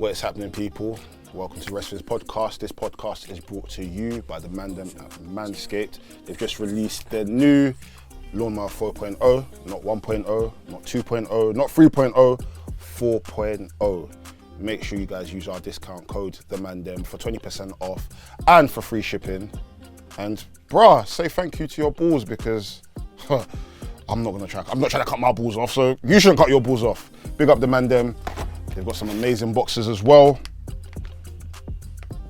What's happening, people? Welcome to WRESTHINGS podcast. This podcast is brought to you by the Mandem at MANSCAPED. They've just released their new Lawnmower 4.0, not 1.0, not 2.0, not 3.0, 4.0. Make sure you guys use our discount code, the Mandem, for 20% off and for free shipping. And bruh, say thank you to your balls because I'm not trying to cut my balls off, so you shouldn't cut your balls off. Big up the Mandem. They've got some amazing boxes as well.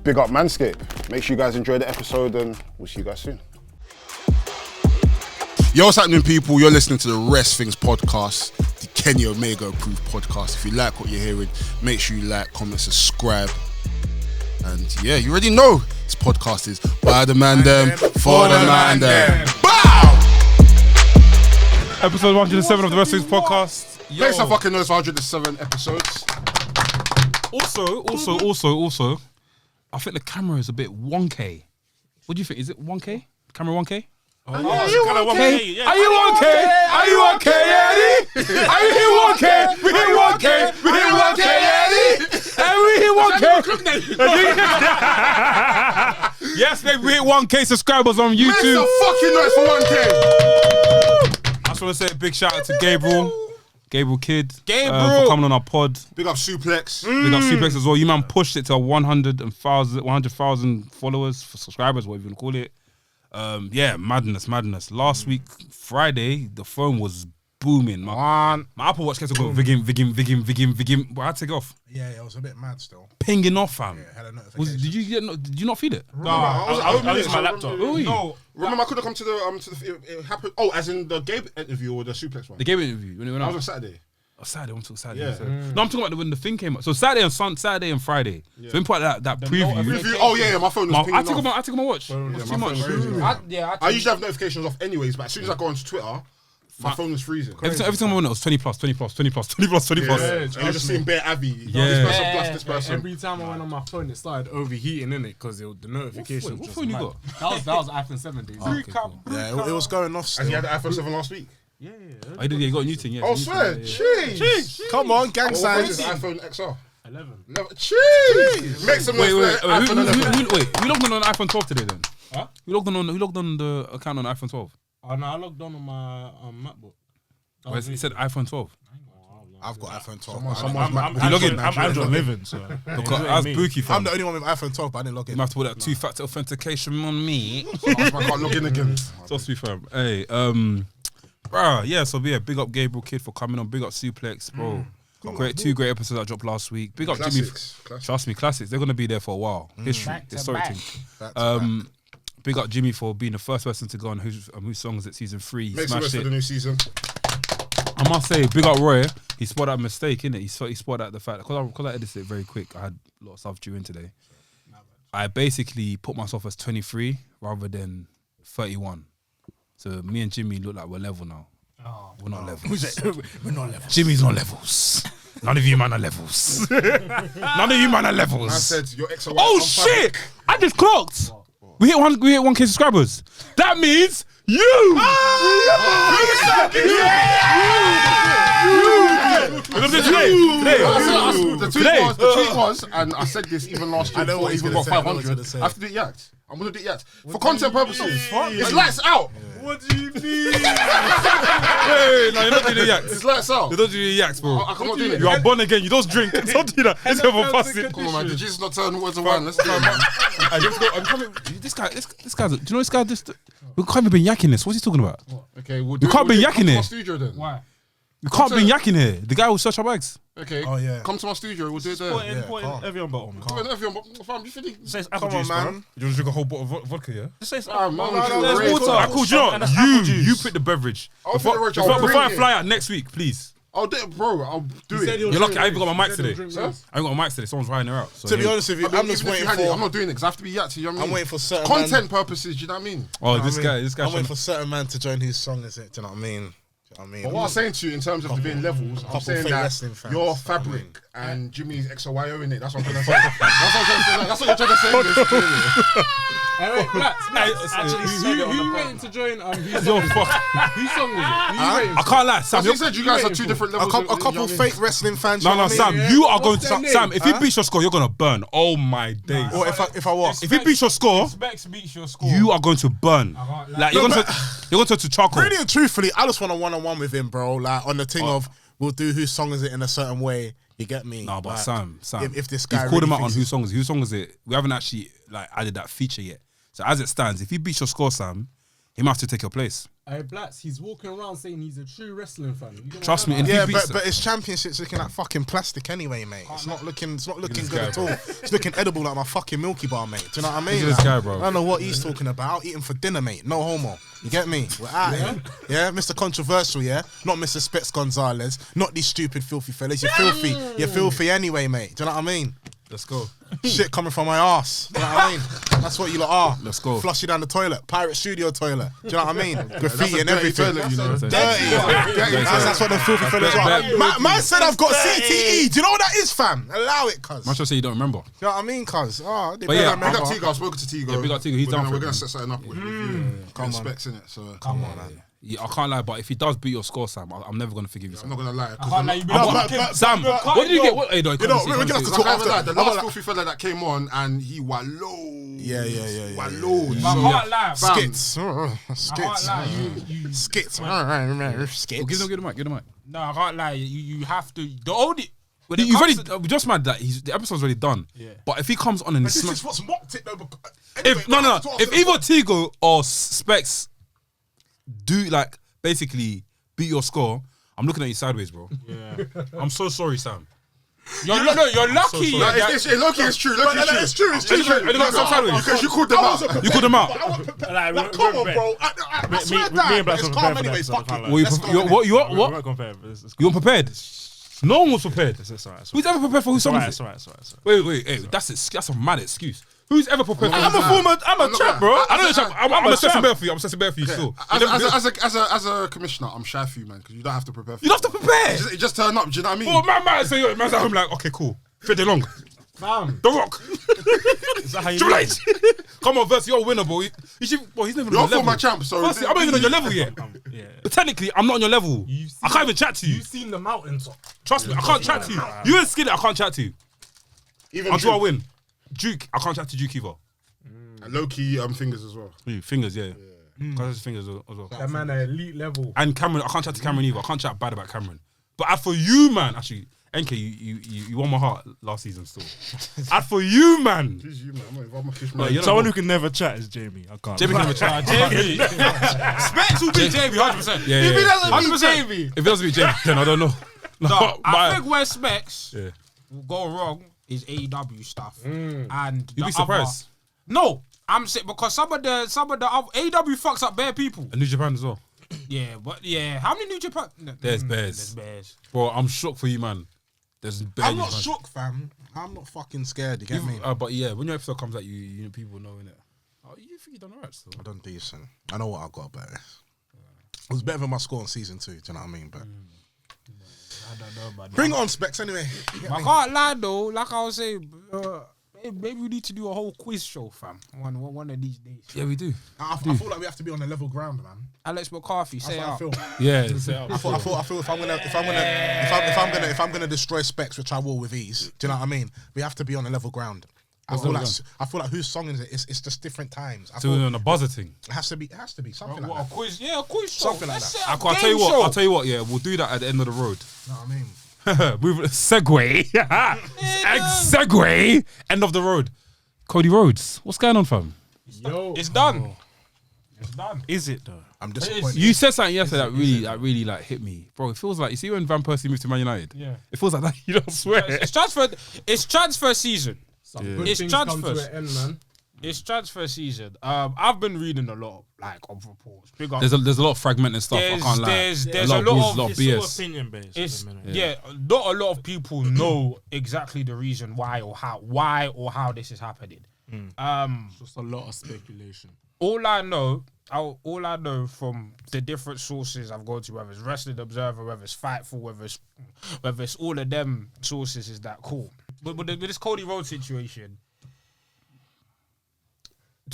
Big up Manscaped. Make sure you guys enjoy the episode and we'll see you guys soon. Yo, what's happening, people? You're listening to the WRESTHINGS podcast, the Kenny Omega approved podcast. If you like what you're hearing, make sure you like, comment, subscribe. And yeah, you already know this podcast is by the Mandem, for the Mandem. Bow! Episode 107 of the WRESTHINGS podcast. Place I fucking knows 107 episodes. Also, I think the camera is a bit 1K. What do you think? Is it 1K? Camera 1K? Are you okay? Are you okay? Are you okay, Eddie? Are you hit 1K? We hit 1K. We hit 1K, Eddie. And we hit 1K. Yes, baby, we hit 1K subscribers on YouTube. Make some fucking noise for 1K. I just want to say a big shout out to Gabriel Kid, Gabriel, for coming on our pod. Big up Suplex. Big up Suplex as well. You man pushed it to 100,000 followers, for subscribers, whatever you want to call it. Yeah, madness. Last week, Friday, the phone was booming. My Apple Watch kept going Vigim. But I had to take it off. Yeah, it was a bit mad still. Pinging off, fam. Yeah, had a notification. Did you not feed it? No, I used my laptop. No. Remember, I couldn't come to the it happened. Oh, as in the Gabe interview or the Suplex one? The Gabe interview. When I was on Saturday. Saturday, I'm talking Saturday. Yeah. So. No, I'm talking about when the thing came up. So Saturday and Friday. Yeah. So we put that preview. Oh yeah, my phone was pinging off. I took my watch. It's too much. I usually have notifications off anyways, but as soon as I go onto Twitter, my phone was freezing. Every time I went, it was 20 plus. Yeah, and you're just seeing bare Avi. Yeah. This person plus this person. Every time I went on my phone, it started overheating, innit? Because the notifications. What phone you got? That was iPhone 7 days. Cool. Yeah, it was going off still. And you had the iPhone 7 last week? Yeah. I did. You got a new thing. Yeah. Oh, swear. Cheese. Come on, gang What signs. is iPhone XR? 11. Cheese. Make some noise. Wait. We logged on iPhone 12 today then. Huh? We logged on the account on iPhone 12. Oh no, I logged on my MacBook. It said iPhone 12. I've got iPhone 12. I'm Android living, so. Because I was bookie, fam. I'm the only one with iPhone 12, but I didn't log in. You have to put that two-factor authentication on me. I can't log in again. Just be fam. Hey, so big up Gabriel Kid for coming on. Big up Suplex, bro. Two great episodes that dropped last week. Big up Jimmy. Trust me, classics. They're gonna be there for a while. History, historic thing. Big up Jimmy for being the first person to go on whose song is it season 3. He Make some noise smashed for the it. new season. I must say, big up Roy. He spotted that mistake, innit? He spotted out the fact because I edited it very quick. I had a lot of stuff due in today. I basically put myself as 23 rather than 31. So me and Jimmy look like we're level now. We're not levels. We're not level. Jimmy's not levels. None of you man are levels. None of you man are levels. I said your ex. Oh shit! I just clocked. We hit 1K subscribers. That means you. The tweet was, and I said this even last year. I know what he's before gonna he say, got I know what 500. he's gonna say. I have to do it yacked. I'm gonna do it yacked for content purposes. It's lights out. What do you mean? Hey, no, you're not doing the yaks. It's lights out. You don't do the yaks, bro. I'm not doing it. You are born again. You don't drink. Don't do that. It's overpassing. Come on, man. Did Jesus not turn water to wine? Let's go. I'm coming. This guy's. Do you know this guy? We can't even be yakking this. What's he talking about? Okay, we'll You can't be yakking come to here. my studio then. Why? We can't be yakking here. The guy will search our bags. Okay. Oh, yeah. Come to my studio. We'll do it there. Point in everyone bottom. Come on, everyone. Fam, you think? Says Come on, man. You want to drink a whole bottle of vodka, yeah? Just says Man, no, there's water. I called you And that's apple out. juice. You pick the beverage. I'll pick the beverage, I'll Before bring I it. fly out next week, please. I'll do it, bro. I'll do it. You're lucky. I even got my mic today. Sir? I ain't got my mic today. Someone's riding her out. So To be honest with you, I'm just Even if waiting you had it, I'm for. not doing it because I have to be yacked. You know what I mean? I'm waiting for certain content purposes. Do you know what I mean? Oh, this guy. I'm waiting for certain man to join his song. Is it? Do you know what I mean? But what I'm saying to you in terms of being levels, I'm saying fake that wrestling fans, your fabric and Jimmy's XOYO in it. That's what I'm trying to say. That's what you're trying to say. Wait, Blackz. Who you waiting to join? Whose song was it? I can't lie, Sam. You said you guys are two different levels. A couple fake wrestling fans. No, Sam. You are going to What's their Sam. name? If he beats your score, you're gonna burn. Oh my days. Or if I was. If he beats your score, Specs beats your score. you are going to burn. Like you're going to turn to charcoal. Really and truthfully, I just want a one-on-one with him, bro. Like on the thing of we'll do whose song is it in a certain way. You get me? No, but like, Sam, if this guy you've called him really out on thinks whose song is it? We haven't actually like added that feature yet. So as it stands, if he beats your score, Sam, he might have to take your place. Hey, Blackz, he's walking around saying he's a true wrestling fan. Trust me, if Yeah, he beats but his championship's looking like fucking plastic anyway, mate. It's not looking good at all. It's looking edible like my fucking Milky Bar, mate. Do you know what I mean? Look at this guy, bro. I don't know what he's talking about. Eating for dinner, mate. No homo. You get me? We're out here. Yeah, Mr. Controversial, yeah? Not Mr. Specs Gonzalez. Not these stupid, filthy fellas. You're filthy. You're filthy anyway, mate. Do you know what I mean? Let's go. Shit coming from my ass. Do you know what I mean? That's what you lot are. Let's go. Flush you down the toilet. Pirate studio toilet. Do you know what I mean? Graffiti and everything. Toilet, you know. Dirty. That's what the filthy fellas are. Man said I've got CTE. Do you know what that is, fam? Allow it, cuz. Man, say you don't remember. You know what I mean, cuz? Oh, But yeah, Big up Tigo. I've spoken to Tigo. Yeah, big up Tigo. He's down for We're it, gonna man. set something up with you. Come on, Specs in it. So Come on, man. Yeah, I can't lie, but if he does beat your score, Sam, I'm never gonna forgive you. I'm Sam. not gonna lie. I can't let you be Sam, what did you get? What? Hey, no, You know, we're gonna have to talk after. The last filthy fella that came on and he wallowed. Yeah. Wallowed. I can't lie. Fam. Skits. I can't Skits. lie. You Skits. Give Skits. the mic. Give the mic. No, I can't lie. You have to. The only. When it You've comes already we just mad that the episode's already done. Yeah. But if he comes on and This smacks, is what's mocked it though. if either Tigo or Specs do like basically beat your score, I'm looking at you sideways, bro. Yeah. I'm so sorry, Sam. You're lucky. sorry. yeah, Loki is true. Loki is true. It's true. Because you called them out. You called him out. Like, come on, bro. I swear down. It's calm anyway. Fuck it. Let's go, innit? You weren't prepared. No one was prepared. Who's ever prepared for whose song is it? Wait. Hey, that's a mad excuse. Who's ever prepared for I'm a former. I'm a champ, bro. I know you're champ. I'm assessing better for you. I'm assessing better for you still. As a commissioner, I'm shy for you, man, because you don't have to prepare. You don't have to prepare. You just turn up. Do you know what I mean? Oh, man, so man's at home like, okay, cool. Fit it long. Fam. The Rock. Is that how you Triple H. Come on, Verse, you're a winner, bro. He's never on You're your level. former champ, so Firstly, I'm not even on your level yet. But technically, I'm not on your level. I can't even chat to you. You've seen the mountaintop. Trust me, I can't chat to you. You and Skinny, I can't chat to you. even Until I win. Duke, I can't chat to Duke either. low-key fingers as well. Fingers, yeah. Can't chat to Fingers as well. That man at elite level. And Cameron, I can't chat to Cameron either. I can't chat bad about Cameron. But as for you, man, actually, NK, you won my heart last season still. As for you, man. Who's you, man? I'm not involved in my fish, man. Someone who can never chat is Jamie. I can't. Jamie can never chat. Jamie. Specs will be Jamie 100%. Yeah, If he yeah. doesn't be Jamie. If it doesn't be Jamie, then I don't know. No, I My- think where Specs Yeah. will go wrong is AEW stuff. And You'd the be surprised. No, I'm saying because some of the other AEW fucks up bare people. And New Japan as well. Yeah, but yeah, how many New Japan? There's bears. There's bears. Bro, I'm shocked for you, man. There's bears. I'm not shook, fam. I'm not fucking scared. You get me? But yeah, when your episode comes out, you people know, innit? Oh, you think you done alright still? I done decent. I know what I got better. It was better than my score in season 2. Do you know what I mean? But I don't know, man. bring it on, Specs. Anyway. I can't lie though. Like I was saying, maybe we need to do a whole quiz show, fam. One of these days. Yeah, we do. I feel like we have to be on a level ground, man. Alex McAfee, say That's out. what I feel. Yeah, I feel if I'm gonna destroy Specs, which I will with ease. Do you know what I mean? We have to be on a level ground. I feel like whose song is it? It's just different times. I so feel we're on a buzzer thing. it has to be something What, like a that. quiz? Yeah, a quiz show. Something like Let's that. set up I'll tell you game what. show. I'll tell you what. Yeah, we'll do that at the end of the road. You know what I mean? Move segue. Segue. End of the road. Cody Rhodes, what's going on, fam? Yo. It's done. It's done. Is it though? I'm disappointed. You said something yesterday that really like hit me, bro. It feels like you see when Van Persie moved to Man United. Yeah. It feels like that. You don't swear. It's transfer. It's transfer season. Some good It's things come transfers. to an end, man. It's transfer season. I've been reading a lot of reports. Big up. There's a lot of fragmented stuff. I can't lie. There's a a lot of lot bulls, of a lot of It's all BS. opinion based. It's at the minute. yeah. Not a lot of people know exactly the reason why or how this is happening. Just a lot of speculation. All I know from the different sources I've gone to, whether it's Wrestling Observer, whether it's Fightful, whether it's all of them sources, is that cool. But with this Cody Rhodes situation,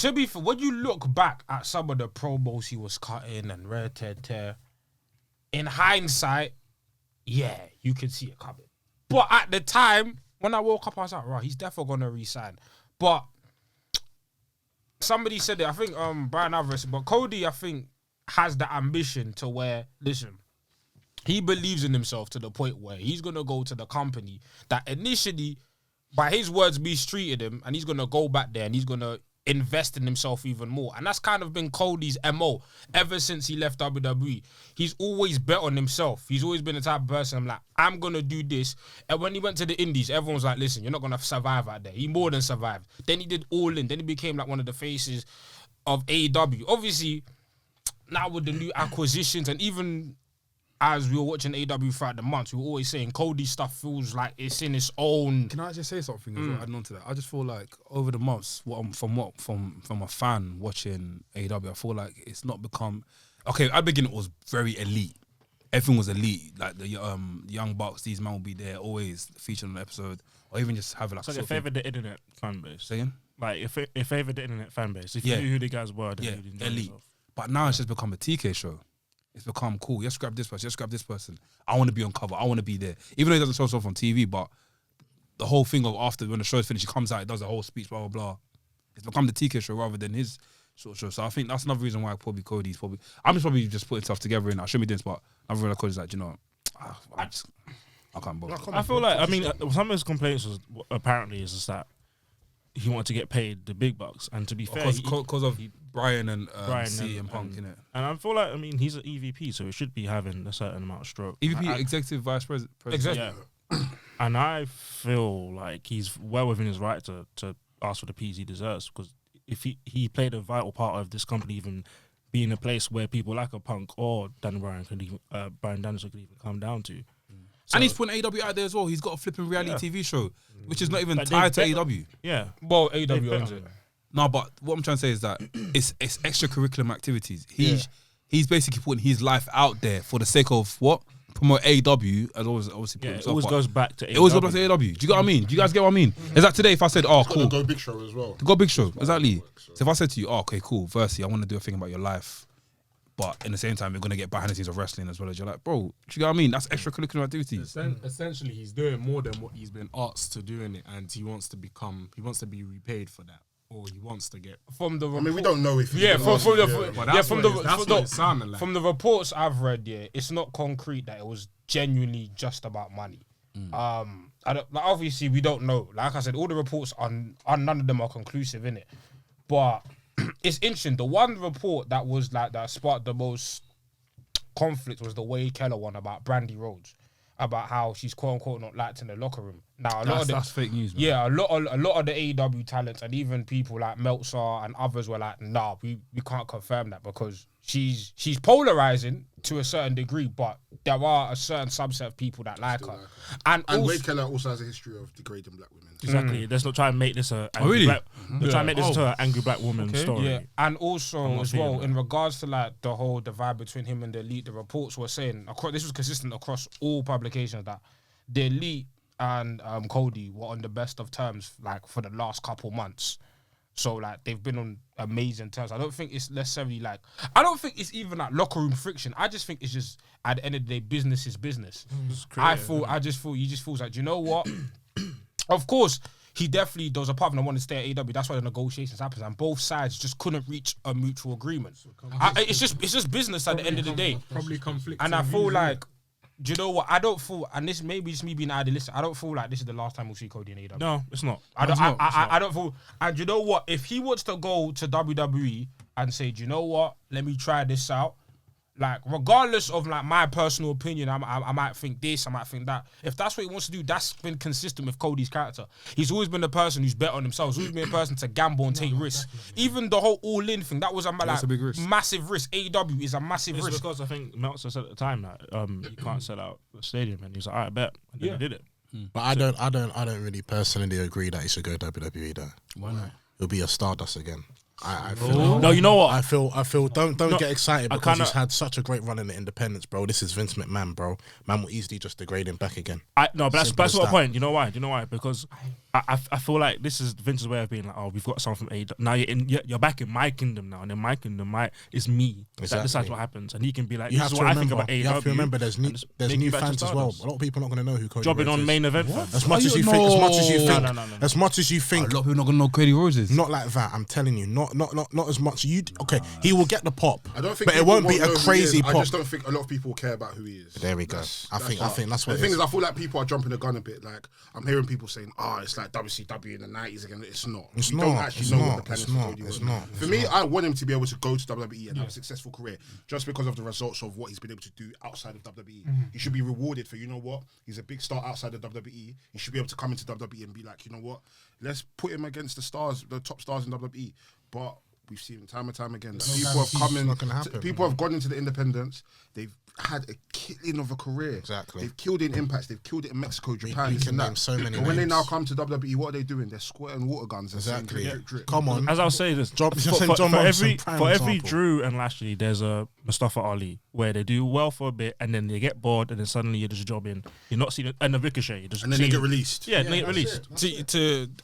to be fair, when you look back at some of the promos he was cutting and rare tear, in hindsight, yeah, you can see it coming. But at the time, when I woke up, I was like, right, he's definitely gonna resign. But somebody said it, I think Brian Alvarez, but Cody, I think, has the ambition to where, listen, he believes in himself to the point where he's gonna go to the company that initially, by his words, mistreated him, and he's gonna go back there and he's gonna invest in himself even more. And that's kind of been Cody's MO ever since he left WWE. He's always bet on himself. He's always been the type of person, I'm like, I'm gonna do this. And when he went to the Indies, everyone was like, listen, you're not gonna survive out there. He more than survived. Then he did All In. Then he became like one of the faces of AEW. Obviously, now with the new acquisitions, and even as we were watching AEW throughout the months, we were always saying Cody stuff feels like it's in its own. Can I just say something as well, adding on to that? I just feel like over the months, from a fan watching AEW, I feel like it's not become. Okay, at the beginning it was very elite. Everything was elite. Like the Young Bucks, these men will be there always featured on the episode, or even just have like. So it favoured the internet fan base. Saying? Like it favoured the internet fan base. If you knew who the guys were, then you'd enjoy elite. yourself. But now it's just become a TK show. It's become cool. Let's grab this person. Let's grab this person. I want to be on cover. I want to be there. Even though he doesn't show himself on TV, but the whole thing of after when the show's finished, he comes out, he does a whole speech, blah, blah, blah. It's become the TK show rather than his sort of show. So I think that's another reason why Cody's probably... I'm just probably just putting stuff together and I shouldn't be doing this, but another reason Cody's like, you know, I can't bother. I feel like, I mean, some of his complaints was apparently is just that he wanted to get paid the big bucks. And to be fair... Because of Brian and CM Punk, innit? And I feel like, I mean, he's an EVP, so he should be having a certain amount of stroke. EVP, Executive Vice President. Exactly. Yeah. And I feel like he's well within his right to ask for the P's he deserves, because if he played a vital part of this company even being a place where people like a Punk or Brian Danielson could even come down to. So, and he's putting AEW out there as well. He's got a flipping reality TV show, which is not even tied to AEW. Yeah. Well, AEW owns it. No, but what I'm trying to say is that it's extracurricular activities. He's basically putting his life out there for the sake of what? Promote AEW, as always, obviously. Yeah, it always goes back to AEW. It always goes back to AEW. Do you get what I mean? Do you guys get what I mean? Is that today if I said, oh, cool. Go Big Show as well. To go Big Show, exactly. So if I said to you, oh, okay, cool, Versy, I want to do a thing about your life, but in the same time, you're going to get behind the scenes of wrestling as well as you're like, bro, do you get what I mean? That's extracurricular activities. Essentially, he's doing more than what he's been asked to do in it, and he wants to be repaid for that. Or he wants to get from the. I mean, we don't know if. From the reports I've read, it's not concrete that it was genuinely just about money. I don't, like, obviously we don't know. Like I said, all the reports are none of them are conclusive in it, but it's interesting. The one report that was like that sparked the most conflict was the Wade Keller one about Brandi Rhodes, about how she's quote unquote not liked in the locker room. Now that's fake news, man. Yeah, a lot of the AEW talents and even people like Meltzer and others were like, nah, we can't confirm that because she's polarizing to a certain degree, but there are a certain subset of people that like her. And Wade Keller also has a history of degrading black women. Exactly. Let's not try and make this try and make this to an angry black woman story. Yeah, and also as well in regards to like the vibe between him and the Elite, the reports were saying this was consistent across all publications that the Elite and Cody were on the best of terms like for the last couple months. So like they've been on amazing terms. I don't think it's necessarily like I don't think it's even like locker room friction. I just think it's just at the end of the day, business is business. I just thought he just feels like, do you know what? Of course, he definitely there was a part of him that wanted to stay at AEW. That's why the negotiations happened, and both sides just couldn't reach a mutual agreement. It's just business at the end of the day. Probably conflict. And I feel like, do you know what? I don't feel, and this maybe just me being idealistic. I don't feel like this is the last time we'll see Cody in AEW. No, it's not. I don't feel. And you know what? If he wants to go to WWE and say, do you know what? Let me try this out. Like, regardless of like my personal opinion, I might think this, I might think that. If that's what he wants to do, that's been consistent with Cody's character. He's always been the person who's bet on himself. He's always been a person to gamble and take risks. Definitely. Even the whole all-in thing, that was a big risk. Massive risk. AEW is a massive risk. It's because I think Meltzer said at the time that you can't sell out the stadium, and he was like, all right, bet. And then he did it. But I don't really personally agree that he should go WWE though. Why not? He'll be a Stardust again. I feel no, you know what? I feel don't get excited because he's had such a great run in the independents, bro. This is Vince McMahon, bro. Man will easily just degrade him back again. But that's what the point. You know why? Because I feel like this is Vince's way of being like, oh, we've got something from AEW. Now you're back in my kingdom now, and in my kingdom, is me. Exactly. This is what happens, and he can be like, You this have is to what remember. I think about AEW. You have to remember. There's new you back to fans as well. Stardust. A lot of people are not going to know who Cody Jobbing Rhodes on is. main event fans. As much as you think. As much as you think. A lot of people not gonna know Cody Rhodes is. Not like that. I'm telling you. Not as much. Okay, he will get the pop. I don't think but it people won't be know a who he crazy is. pop. I just don't think a lot of people care about who he is. There we go. I think that's what the it thing is. is. I feel like people are jumping the gun a bit. Like I'm hearing people saying, it's like WCW in the 90s again. It's not. It's We not. don't actually It's know not. what the plan It's is for not. Cody It's Rhodes. not. For me, I want him to be able to go to WWE and have a successful career just because of the results of what he's been able to do outside of WWE. He should be rewarded for, you know what, he's a big star outside of WWE. He should be able to come into WWE and be like, you know what, let's put him against the stars, the top stars in WWE. But we've seen time and time again that people have come in, not gonna happen, people have gone into the independents, they've had a killing of a career. Exactly. They've killed it in Impacts, they've killed it in Mexico, Japan, we this can and name that. so many But when they names. now come to WWE, what are they doing? They're squirting water guns and saying, Exactly. drip, drip, drip. Come on. As I'll say this, John for Morrison, every prime every example. Drew and Lashley, there's a Mustafa Ali where they do well for a bit and then they get bored and then suddenly you're just jobbing. You're not seeing it, and the Ricochet, just And then they seeing- get released. Yeah, they get released.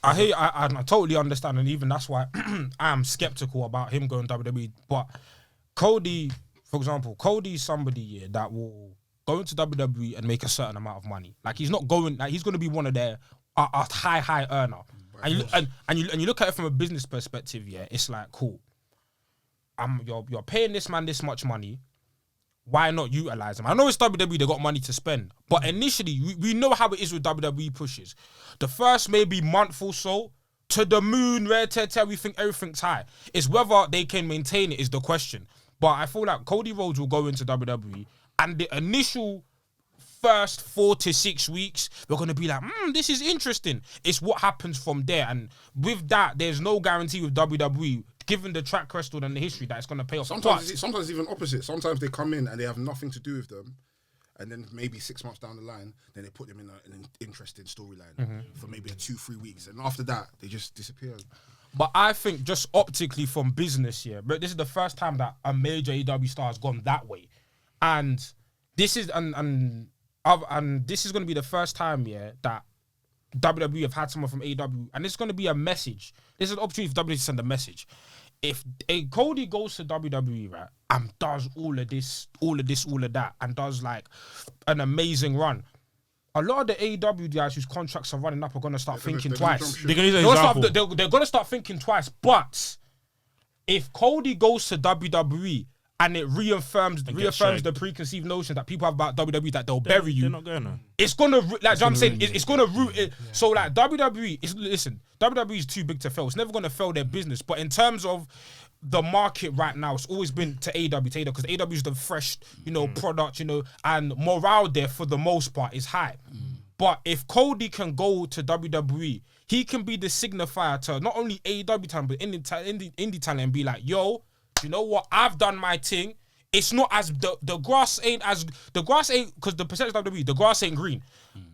I totally understand, and even that's why I'm skeptical about him going WWE. But Cody, for example, Cody's somebody that will go into WWE and make a certain amount of money. Like he's not going, like he's going to be one of their a high earner. And you look at it from a business perspective, yeah, it's like cool. You're paying this man this much money. Why not utilize him? I know it's WWE, they got money to spend, but initially we know how it is with WWE pushes. The first maybe month or so, to the moon, where we think everything's high. It's whether they can maintain it is the question. But I feel like Cody Rhodes will go into WWE, and the initial first 4 to 6 weeks, we're going to be like, this is interesting. It's what happens from there. And with that, there's no guarantee with WWE, given the track record and the history, that it's going to pay off. Sometimes it's even opposite. Sometimes they come in and they have nothing to do with them. And then maybe 6 months down the line, then they put them in an interesting storyline for maybe 2-3 weeks. And after that, they just disappear. But I think just optically from business here, but this is the first time that a major AEW star has gone that way. And this is and this is going to be the first time, yeah, that WWE have had someone from AEW, and it's going to be a message. This is an opportunity for WWE to send a message. If Cody goes to WWE, right, and does all of this, all of that, and does like an amazing run, a lot of the AEW guys whose contracts are running up are going to start thinking twice. They're going to use an example. They're going to start thinking twice. But if Cody goes to WWE and it reaffirms the preconceived notion that people have about WWE that they'll bury you, They're not going to. it's gonna like I'm saying it's gonna root it. So like WWE is too big to fail. It's never gonna fail their business. But in terms of the market right now, it's always been to AEW because AEW is the fresh, product, and morale there for the most part is high. But if Cody can go to WWE, he can be the signifier to not only AEW talent but indie talent and be like, yo, you know what? I've done my thing. It's not as the grass ain't because the percentage of WWE, the grass ain't green.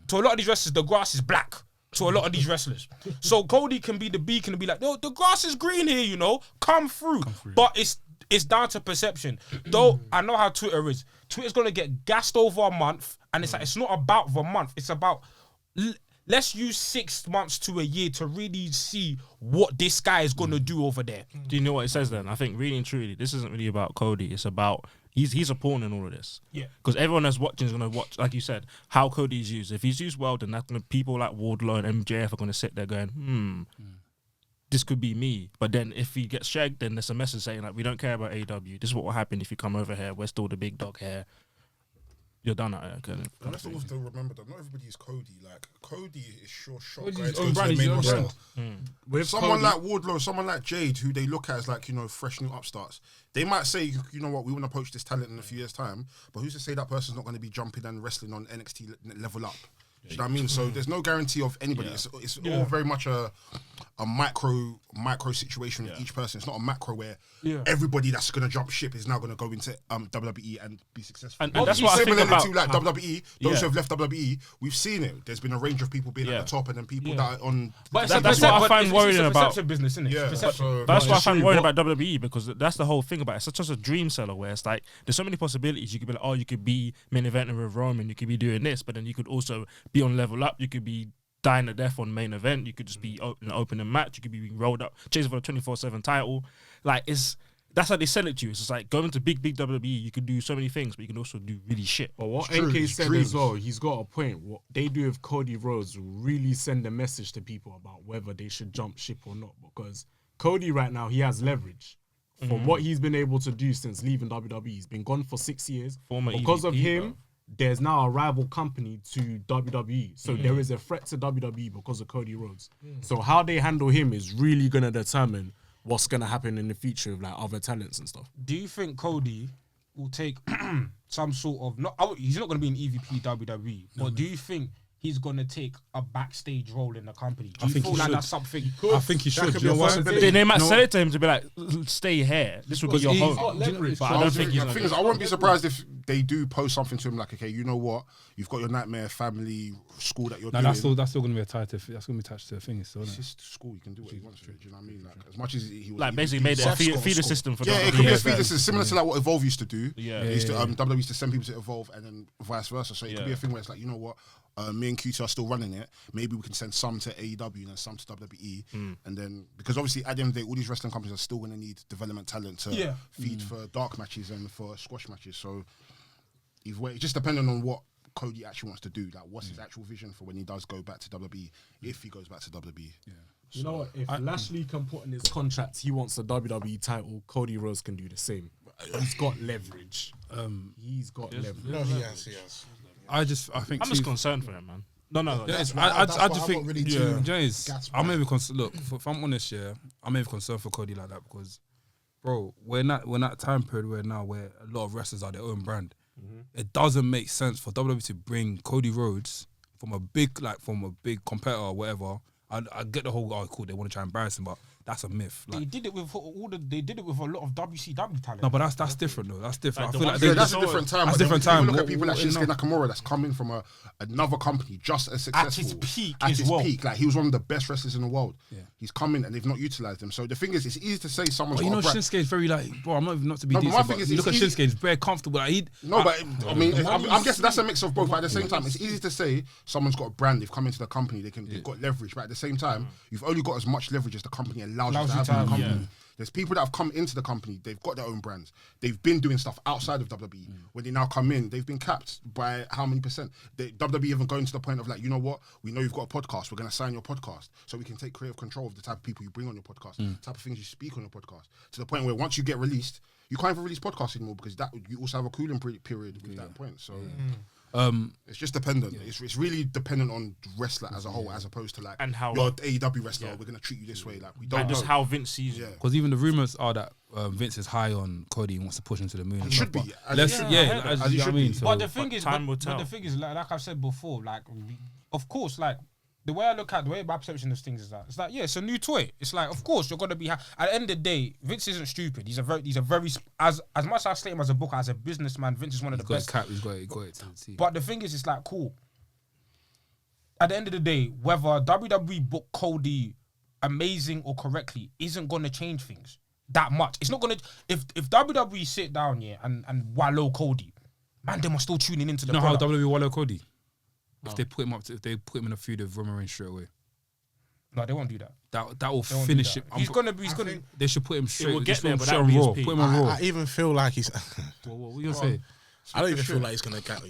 To a lot of these wrestlers, the grass is black. To a lot of these wrestlers, so Cody can be the beacon and be like, no, the grass is green here, come through. But it's down to perception. Though I know how Twitter is. Twitter's gonna get gassed over a month, and it's like it's not about the month. It's about let's use 6 months to a year to really see what this guy is gonna do over there. Do you know what it says then? I think really and truly, this isn't really about Cody. It's about he's a pawn in all of this. Yeah. Because everyone that's watching is gonna watch, like you said, how Cody's used. If he's used well, then that's gonna people like Wardlow and MJF are gonna sit there going, this could be me. But then if he gets shagged, then there's a message saying like, we don't care about AEW. This is what will happen if you come over here. We're still the big dog here. You're done at it. Let's also remember that not everybody is Cody. Like Cody is sure shot Cody's going his to own the brand, main he's his own roster. With Someone Cody, like Wardlow, someone like Jade, who they look at as like, fresh new upstarts. They might say, you know what, we want to poach this talent in a few years' time, but who's to say that person's not going to be jumping and wrestling on NXT level up? Do you know what I mean? So there's no guarantee of anybody. Yeah. It's all very much a micro situation with each person. It's not a macro where everybody that's going to jump ship is now going to go into WWE and be successful. And that's what I think about to like WWE. Those who have left WWE, we've seen it. There's been a range of people being at the top, and then people that are on. But that's what I find worrying about. It's a perception business, isn't it? Yeah, that's why I find worrying about WWE, because that's the whole thing about it. It's such a dream seller where it's like there's so many possibilities. You could be like, you could be main eventing with Roman, you could be doing this, but then you could also be on level up. You could be dying to death on main event. You could just be in an opening match. You could be being rolled up, chasing for the 24/7 title. Like that's how they sell it to you. It's just like going to big WWE. You can do so many things, but you can also do really shit. But what NK said as well, he's got a point. What they do with Cody Rhodes will really send a message to people about whether they should jump ship or not. Because Cody right now, he has leverage. From what he's been able to do since leaving WWE. He's been gone for 6 years. Because of him, there's now a rival company to WWE. So there is a threat to WWE because of Cody Rhodes. So how they handle him is really going to determine what's going to happen in the future with like other talents and stuff. Do you think Cody will take some sort of he's not going to be an EVP WWE, but do you think he's going to take a backstage role in the company? Do you feel like that's something? I think he should. You know what? They might sell it to him to be like, stay here. This will be your home. leverage. But I don't think he's the thing is, I won't be surprised if they do post something to him like, okay, you know what? You've got your nightmare family school that you're doing. That's still going to be attached to the thing. It's just school. You can do what he wants to. Do you know what I mean? Like, as much as he was like basically made it a feeder system for it could be a feeder system similar to like what Evolve used to do. WWE used to send people to Evolve and then vice versa. So it could be a thing where it's like, you know what? Me and QT are still running it. Maybe we can send some to AEW and some to WWE. And then, because obviously at the end of the day, all these wrestling companies are still going to need development talent to feed for dark matches and for squash matches. So either way, it's just depending on what Cody actually wants to do. Like, what's his actual vision for when he does go back to WWE, if he goes back to WWE. Yeah. So, you know what? If Lashley can put in his contract, he wants the WWE title, Cody Rhodes can do the same. He's got leverage. He's got leverage. No, he has. I think I'm just concerned for him, man. No. I just think, really I'm maybe concerned. Look, if I'm honest, I'm maybe concerned for Cody like that because, bro, we're in that time period where a lot of wrestlers are their own brand. It doesn't make sense for WWE to bring Cody Rhodes from a big competitor or whatever. I get the whole cool, they want to try and embarrass him, but that's a myth. Like, they did it with a lot of WCW talent. No, but that's different though. That's different. Like, I feel like that's a different time. That's a different time. Look at people like Shinsuke Nakamura that's coming from another company just as successful. At his peak. Like, he was one of the best wrestlers in the world. Yeah. He's coming and they've not utilised him. So the thing is, it's easy to say someone's got a brand. Shinsuke is very like, bro, I'm not to be decent, my thing is, you look at Shinsuke, he's very comfortable. Like, I'm guessing that's a mix of both. But at the same time, it's easy to say someone's got a brand, they've come into the company, they've got leverage. But at the same time, you've only got as much leverage as the company allows you to have in the company. Yeah. There's people that have come into the company, they've got their own brands. They've been doing stuff outside of WWE. When they now come in, they've been capped by how many percent? WWE even going to the point of like, you know what? We know you've got a podcast. We're going to sign your podcast so we can take creative control of the type of people you bring on your podcast, the type of things you speak on your podcast. To the point where once you get released, you can't even release podcasts anymore because you also have a cooling period with that point. So it's just dependent. It's really dependent on the wrestler as a whole, as opposed to like, and how you're an AEW wrestler, we're going to treat you this way. Like, we don't know. Just how Vince sees it. Because even the rumors are that Vince is high on Cody and wants to push him to the moon. He should be. As you know what I mean. But the thing is, like I've said before, like, of course, like, the way I look at, the way my perception of things is that it's like, it's a new toy. It's like, of course, you're gonna be. At the end of the day, Vince isn't stupid. He's a very as much as I slate him as a booker, as a businessman, Vince is one of the best. He's got it to the team. But the thing is, it's like, cool. At the end of the day, whether WWE book Cody amazing or correctly isn't gonna change things that much. It's not gonna. If WWE sit down and wallow Cody, man, they are still tuning into the. You know how WWE wallow Cody? If they put him in a feud with Roman Reigns straight away. No, they won't do that. That will finish it. He's gonna. They should put him straight. We'll get there, but straight that on will Raw. be his Put him on Raw. I even feel like he's. What are you gonna say? I don't even feel like he's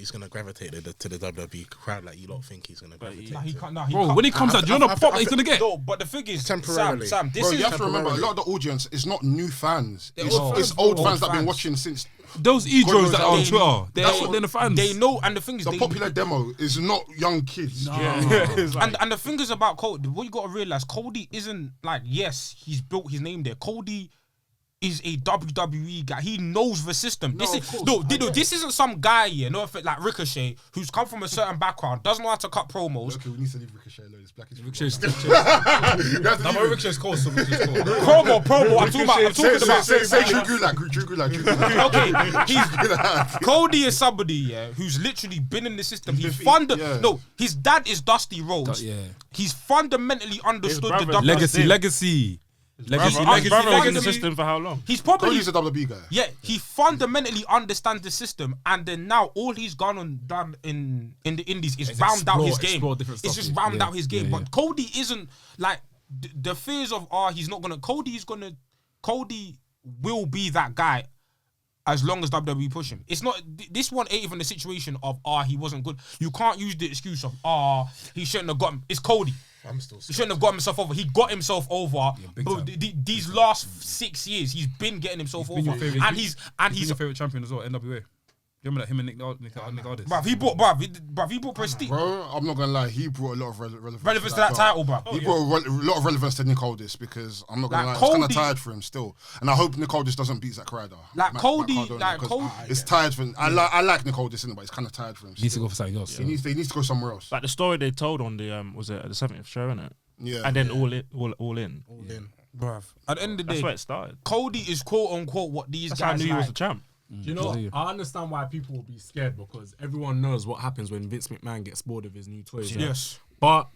gonna gravitate to the WWE crowd like you lot think he's gonna gravitate. Nah, he can't. Bro, when he comes out, do you know the pop that he's gonna get? No, but the thing is, temporarily. Sam, this Bro, is you have to remember, a lot of the audience is not new fans. It's old fans that have been watching since. Those e-dros that are on Twitter, they're the fans. They know, and the thing is, the popular demo is not young kids. And the thing is about Cody, what you got to realize, Cody isn't like, yes, he's built his name there. Cody is a WWE guy. He knows the system. This isn't some guy here, like Ricochet, who's come from a certain background, doesn't know how to cut promos. Okay, we need to leave Ricochet alone. It's Black. Ricochet's cool. Promo. I'm talking about. Say Drew Gulak. Okay, Cody is somebody who's literally been in the system. His dad is Dusty Rhodes. He's fundamentally understood the legacy. Legacy, Brother, brother was in the legacy. system for how long? He's probably Cody's a WWE guy. yeah. He fundamentally understands the system, and then now all he's done in the Indies is round out his game. It's just round out his game. But Cody isn't like the fears of he's not gonna. Cody will be that guy as long as WWE push him. It's not this one ain't even the situation of he wasn't good. You can't use the excuse of he shouldn't have got him. It's Cody. I'm still He shouldn't have got himself over. He got himself over. But these last 6 years, he's been getting himself over. And he's your favorite champion as well, NWA. You remember that him and Nick Aldis? Bruv, he brought prestige. Bro, I'm not gonna lie, he brought a lot of relevance To that title, bruv. He brought a lot of relevance to Nick Aldis because I'm not gonna Like lie, it's kind of Cody- tired for him still, and I hope Nick Aldis doesn't beat Zack Ryder. Cody, it's tired for him. I like Nick Aldis, but it's kind of tired for him. He needs to still. go for something else. He needs to go somewhere else. Like the story they told on the was it the 70th show, innit? Yeah, And then all in. Bruv. At the end of the That's day, where it started. Cody is quote unquote what these That's how I guys knew he was like. the champ. You know, I understand why people will be scared because everyone knows what happens when Vince McMahon gets bored of his new toys. right? Yes. But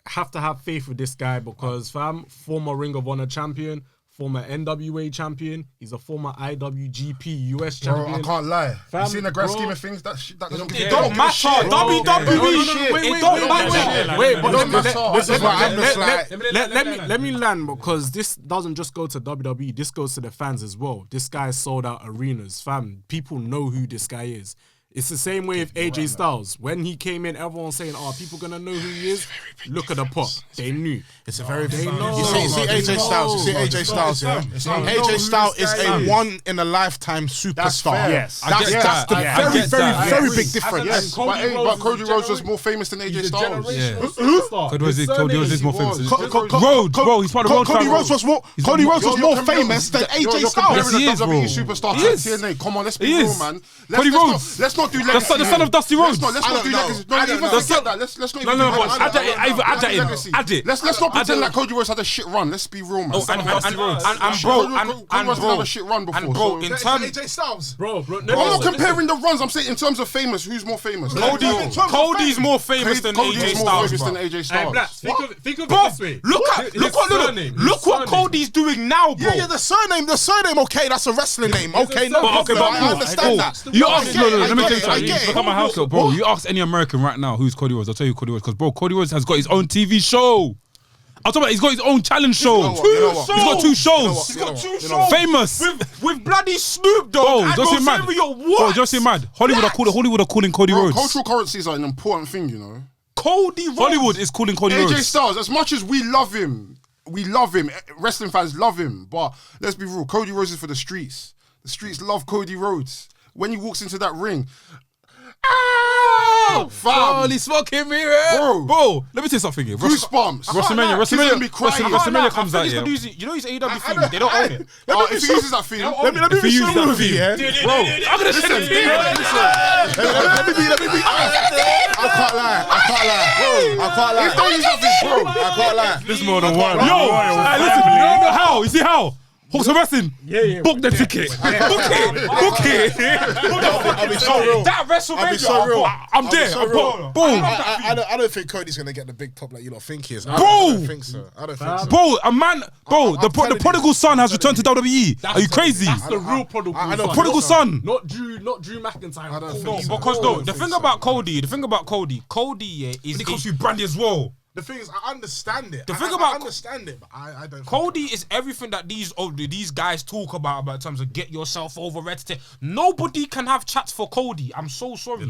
have to have faith with this guy because former Ring of Honor champion, former NWA champion, he's a former IWGP US Bro, champion. I can't lie. Fam, You see in the grand bro. scheme of things, that doesn't It don't matter. WWE. It don't matter. Wait, but Don't matter. This is why I'm just like. let me land because this doesn't just go to WWE. This goes to the fans as well. This guy sold out arenas, fam. People know who this guy is. It's the same way with AJ Styles. When he came in, everyone was saying, people going to know who he is? Look at the pop. They knew. It's a very They know. You see AJ Styles. You see AJ Styles, yeah? AJ Styles is a one-in-a-lifetime superstar. fair. Yes. That's the very big difference. Yes, but Cody Rhodes was more famous than AJ Styles. Cody Rhodes is more famous. Rhodes, bro, he's part of Cody Rhodes was more famous than AJ Styles. He is, bro. WWE superstar He to is. TNA. Come on, let's be He real, is. man. Cody Rhodes. Let's not do legacy. The son of Dusty Rhodes. Let's not do legacy. Don't even forget that. Let's not even No, do but legacy. add it. Let's not pretend like Cody Rhodes had a shit run. Let's be real, man. And bro, Cody Rhodes had a shit run before. and bro, so- in terms, AJ Styles. Bro, I'm not comparing the runs. I'm saying in terms of famous, who's more famous? Cody's more famous than Cody's AJ more Styles, famous bro. than AJ Hey, Styles. Blackz, think of Bro, it this way. look what Cody's doing now, bro. Yeah, the surname, okay, that's a wrestling name. Okay, no Okay, problem. but I understand bro, that. You I ask, get it, let me tell you I something. get it. Look at my house, bro. You ask any American right now who's Cody Rhodes, I'll tell you who Cody Rhodes, because bro, Cody Rhodes has got his own TV show. I'm talking about he's got his own challenge show. You know what? He's got 2 shows. He's got 2 You know what? shows. Famous. With bloody Snoop Dogg. Bro, and don't say mad. Rosario, Bro, what? don't say mad. Hollywood are calling Cody Bro, Rhodes. cultural currencies are an important thing, you know. Cody Rhodes. Hollywood is calling Cody AJ Rhodes. Styles, as much as we love him, wrestling fans love him, but let's be real, Cody Rhodes is for the streets. The streets love Cody Rhodes. When he walks into that ring, fam, Holy smoking mirror. Bro, let me tell you something here. goosebumps. WrestleMania comes out, yeah. You know his AEW theme. They don't own it. If he uses that theme, Let me If he be uses that movie, theme, yeah? bro, I'm gonna send it to you. Let me be. I can't lie. if they use that theme, bro, I can't lie. There's more than one. Yo, hey, listen, you know how? You see how? Hawks of Wrestling. Yeah. Book the ticket. Book it. I'll be so real. That WrestleMania. I'll be so real. I'm there. so real. Boom. I don't think Cody's gonna get the big pop like you lot think he is. I Bro! don't think so. Bro, a man, bro, the telling you. prodigal son has returned to WWE. Are you crazy? That's the real prodigal I know son. Prodigal son. Not Drew McIntyre. No, because no, the thing about Cody, yeah, is It comes to Brandi as well. The thing is, I understand it. The thing I about- understand it, but I don't. Cody is everything that these guys talk about in terms of get yourself over. Nobody can have chats for Cody. I'm so sorry.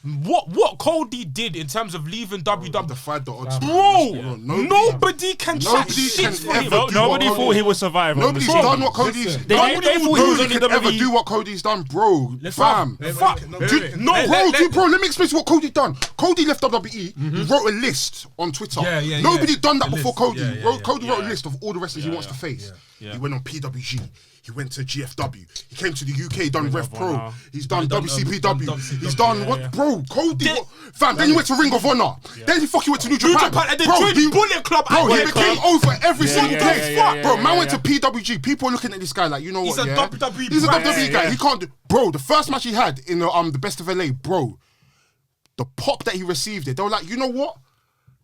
What Cody did in terms of leaving WWE, defied the odds. bro. Nobody can chat Nobody shit can for ever him. do Nobody what thought he would survive. Nobody's done what Cody's done. They thought he was Nobody only can ever WWE. do what Cody's done, bro. Fam. Bro, let me explain to what Cody done. Cody left WWE. He wrote a list on Twitter. Nobody done that before Cody. Cody wrote a list of all the wrestlers he wants to face. He went on PWG. He went to GFW. He came to the UK, done Rev Pro. He's done WCPW. He's done what, bro? Cody, fam. Then he went to Ring of Honor. Then he fucking went to New Japan. And then Bro, joined Bullet Club. Bro, he Bullet became Club. over every single place. Bro, man yeah, went to PWG. People are looking at this guy like, you know He's what? a Yeah, WWE he's a brand. WWE guy. He can't do. Bro, the first match he had in the Best of LA, bro, the pop that he received it, they were like, you know what?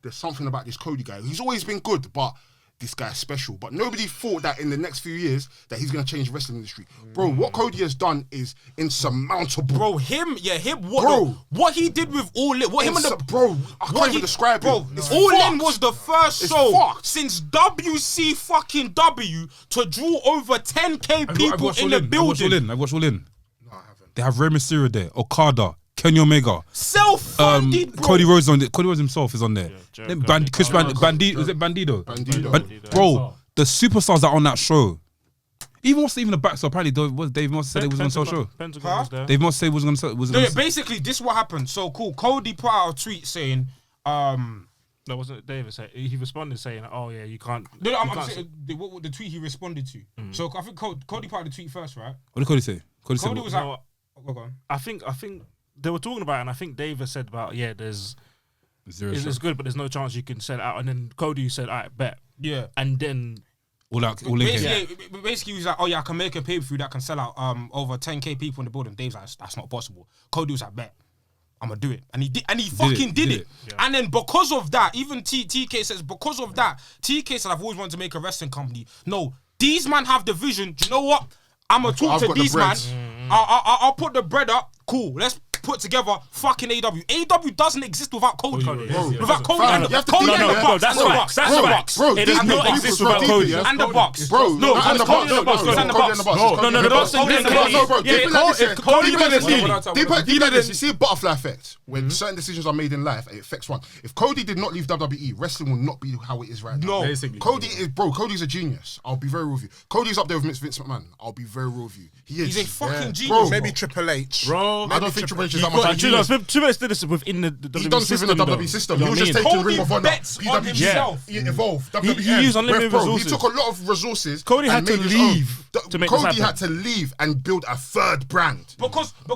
There's something about this Cody guy. He's always been good, but this guy's special. But nobody thought that in the next few years that he's going to change the wrestling industry. Bro, what Cody has done is insurmountable. Bro, what he did with All In, I can't even describe it. It's All In was the first show since WC fucking W to draw over 10K people in the building. I've watched All In. No, I haven't. They have Rey Mysterio there, Okada, Kenny Omega, self-funded, bro. Cody Rhodes on there. Cody Rhodes himself is on there. Yeah, Chris Bandido, is it Bandido? Bandido. Bro, the superstars that are on that show. Even what's even the back? So apparently, Dave Moss said it was on the show. Pentagon was there. Dave Moss said it was going to. Basically, this is what happened. So cool. Cody put out a tweet saying, No, wasn't David saying? He responded saying, "Oh yeah, you can't." No, I'm saying the tweet he responded to. So I think Cody put out the tweet first, right? What did Cody say? Cody was like, go on. I think they were talking about it, and I think David said about there's it's good, but there's no chance you can sell it out. And then Cody said, "All right, bet." Yeah, and then all in. Basically, he was like, "Oh yeah, I can make a pay-per-view that can sell out over 10K people in the building." Dave's like, "That's not possible." Cody was like, "Bet, I'm gonna do it," and he did, and he fucking did it. Yeah. And then because of that, even TK says because of that, TK said, "I've always wanted to make a wrestling company." No, these man have the vision. Do you know what? I'm gonna talk to these man. I'll put the bread up. Cool. Let's put together fucking AW. AW doesn't exist without Cody. Without Cody and the Bucks. That's facts. Bro, it does not exist without Cody and the Bucks. Bro, no, and the Bucks. No, the Bucks. You see a butterfly effect when certain decisions are made in life. It affects one. If Cody did not leave WWE, wrestling will not be how it is right now. No, Cody's a genius. I'll be very real with you. Cody's up there with Vince McMahon. I'll be very real with you. He's a fucking genius. Maybe Triple H. Bro, I don't think Triple H is that much. Triple H did this within the WWE system. He done this within the WWE system. He was just taking Ring of Honor. PWG. He evolved. He used unlimited resources. He took a lot of resources. Cody had to leave to make this happen. Cody had to leave and build a third brand. Because the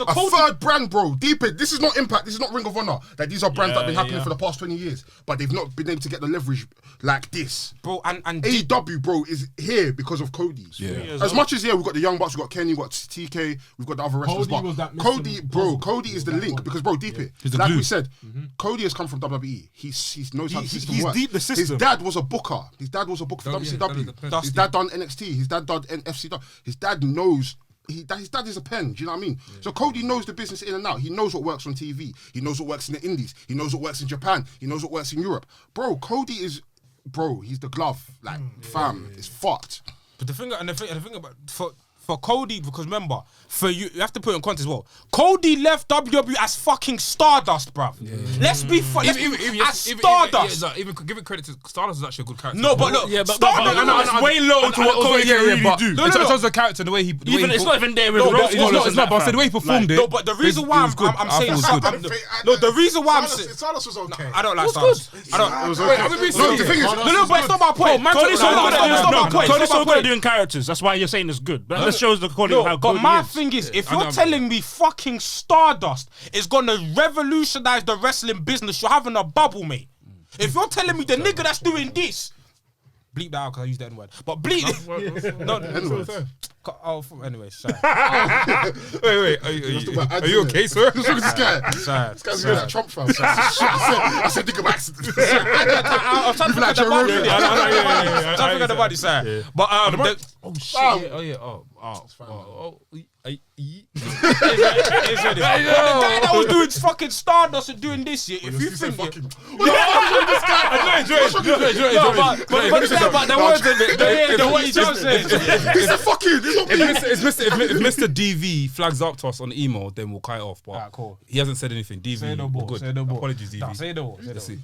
a third brand, bro. Deep it. This is not Impact. This is not Ring of Honor. Like these are brands that have been happening for the past 20 years, but they've not been able to get the leverage like this. Bro, and AEW, bro, is here because of Cody. Yeah. As much as we've got the Young Bucks, we've got Kenny, we've got TK, we've got the other wrestlers. Cody is the link because, bro, deep it. Like we said, Cody has come from WWE. He knows how the system works. He's deep the system. His dad was a booker. His dad was a booker for WCW. His dad done NXT. His dad done FCW. His dad knows. His dad is a pen. Do you know what I mean? So Cody knows the business in and out. He knows what works on TV. He knows what works in the Indies. He knows what works in Japan. He knows what works in Europe. Bro, Cody is, he's the glove. Like, fam, it's fucked. But the thing about for Cody, because remember, for you have to put it in context as well. Cody left WWE as fucking Stardust, bruv. Let's be Stardust. Even give it credit to Stardust is actually a good character. No, but look, Stardust is way low to what Cody can really do. No, in terms of the character, the way he it's not even there with it's not. But I said the way he performed it. No, but the reason why I'm saying no, the reason why I'm saying Stardust was okay. I don't like Stardust. I don't. It was okay. No, the thing is, no, but it's not my point. Cody's so good at doing characters. That's why you're saying it's good. But that shows the quality of how good he is. But my thing is, if you're telling me fucking Stardust is gonna revolutionize the wrestling business, you're having a bubble, mate. If you're telling me the nigga that's doing this, bleep that out because I used the N-word. But bleep it. No, N-word. Anyway, sorry. Wait. Are you okay, sir? Look at this guy. Sorry. This guy's a Trump fan. I said nigga by accident. I was trying to forget the body. I was trying to forget the body, sorry. But oh shit. The guy that was doing fucking Stardust and doing this year, if you think fucking... But the words of it, the what he just said. It's a fucking... If Mr. DV flags up to us on email, then we'll cut it off. But cool. He hasn't said anything. DV, say no more. good. Say no more. Apologies, DV. Say no more. Let's see.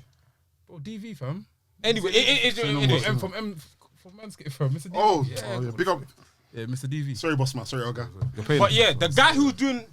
Bro, DV, fam. Anyway, from MANSCAPED, fam. Mr. DV. Oh, yeah, big up. Yeah, Mr. DV. Sorry, boss man. Sorry, Olga. But yeah, the guy who's doing...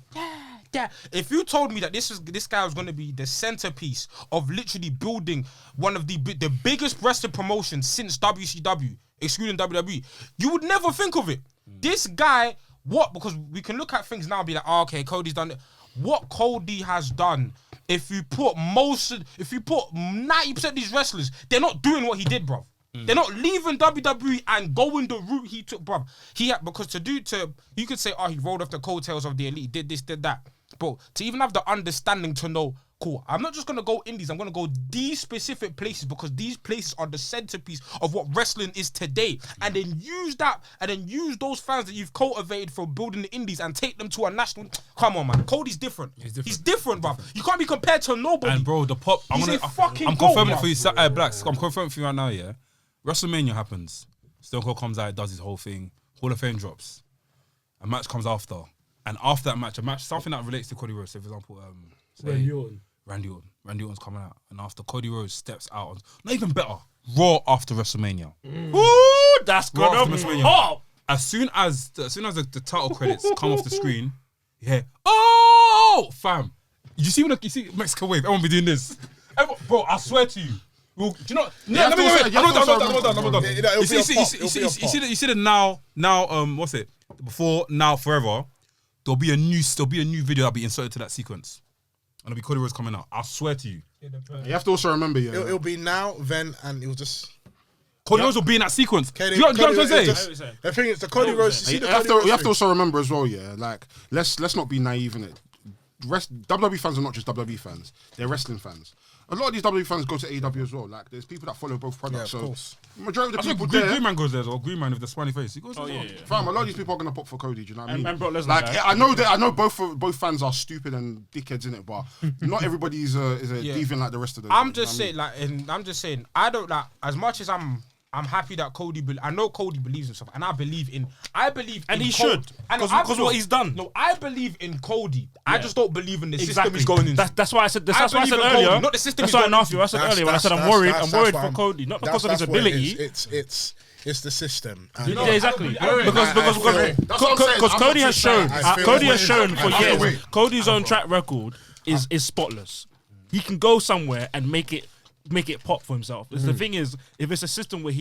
Yeah. If you told me that this guy was going to be the centerpiece of literally building one of the biggest wrestling promotions since WCW, excluding WWE, you would never think of it. This guy, because we can look at things now and be like, oh, okay, Cody's done it. What Cody has done, if you put 90% of these wrestlers, they're not doing what he did, bro. They're not leaving WWE and going the route he took, bro. Because you could say, oh, he rolled off the coattails of the elite, did this, did that. Bro, to even have the understanding to know cool, I'm not just gonna go indies, I'm gonna go these specific places because these places are the centerpiece of what wrestling is today. And then use that, and then use those fans that you've cultivated for building the indies and take them to a national. Come on, man. Cody's different. He's different, bro. You can't be compared to nobody. And bro, the pop. I'm confirming it for you, Blackz. I'm confirming for you right now. Yeah, WrestleMania happens. Stone Cold comes out, does his whole thing. Hall of Fame drops. A match comes after, and after that match, something that relates to Cody Rhodes. So, for example, Randy Orton's coming out, and after Cody Rhodes steps out, not even better, Raw after WrestleMania. Ooh, that's good. As soon as the title credits come off the screen, yeah. Oh, fam! You see Mexican wave? Everyone be doing this, bro. I swear to you. Do you know? I'm done. You see the now. What's it? Before, now, forever. There'll be a new video that'll be inserted to that sequence. And it'll be Cody Rhodes coming out. I swear to you. You have to also remember, it'll be now, then, and it'll just. Cody Rhodes will be in that sequence. Do you know what I'm trying to say? The thing is, the Cody Rhodes. You have to also remember as well, yeah. Like, let's not be naive in it. WWE fans are not just WWE fans; they're wrestling fans. A lot of these WWE fans go to AEW as well. Like, there's people that follow both products. Yeah, of so course. Majority of the people there. Green Man goes there as well. Green Man with the smiley face. He goes there. Fam, a lot of these people are gonna pop for Cody. Do you know what I mean? And Brock Lesnar, like, I know both fans are stupid and dickheads in it, but not everybody is a deviant like the rest of them. I'm just saying, I don't like, as much as I'm happy that I know Cody believes in himself, and I believe in and he should, because what he's done. No, I believe in Cody. I just don't believe in the system he's going in. That's why I said. That's why I said earlier. Cody, not the system. That's why I said earlier when I said I'm worried. I'm worried for Cody, not because of his ability. It's the system. Yeah, exactly. Because Cody has shown. Cody has shown for years. Cody's own track record is spotless. He can go somewhere and make it pop for himself. The thing is, if it's a system where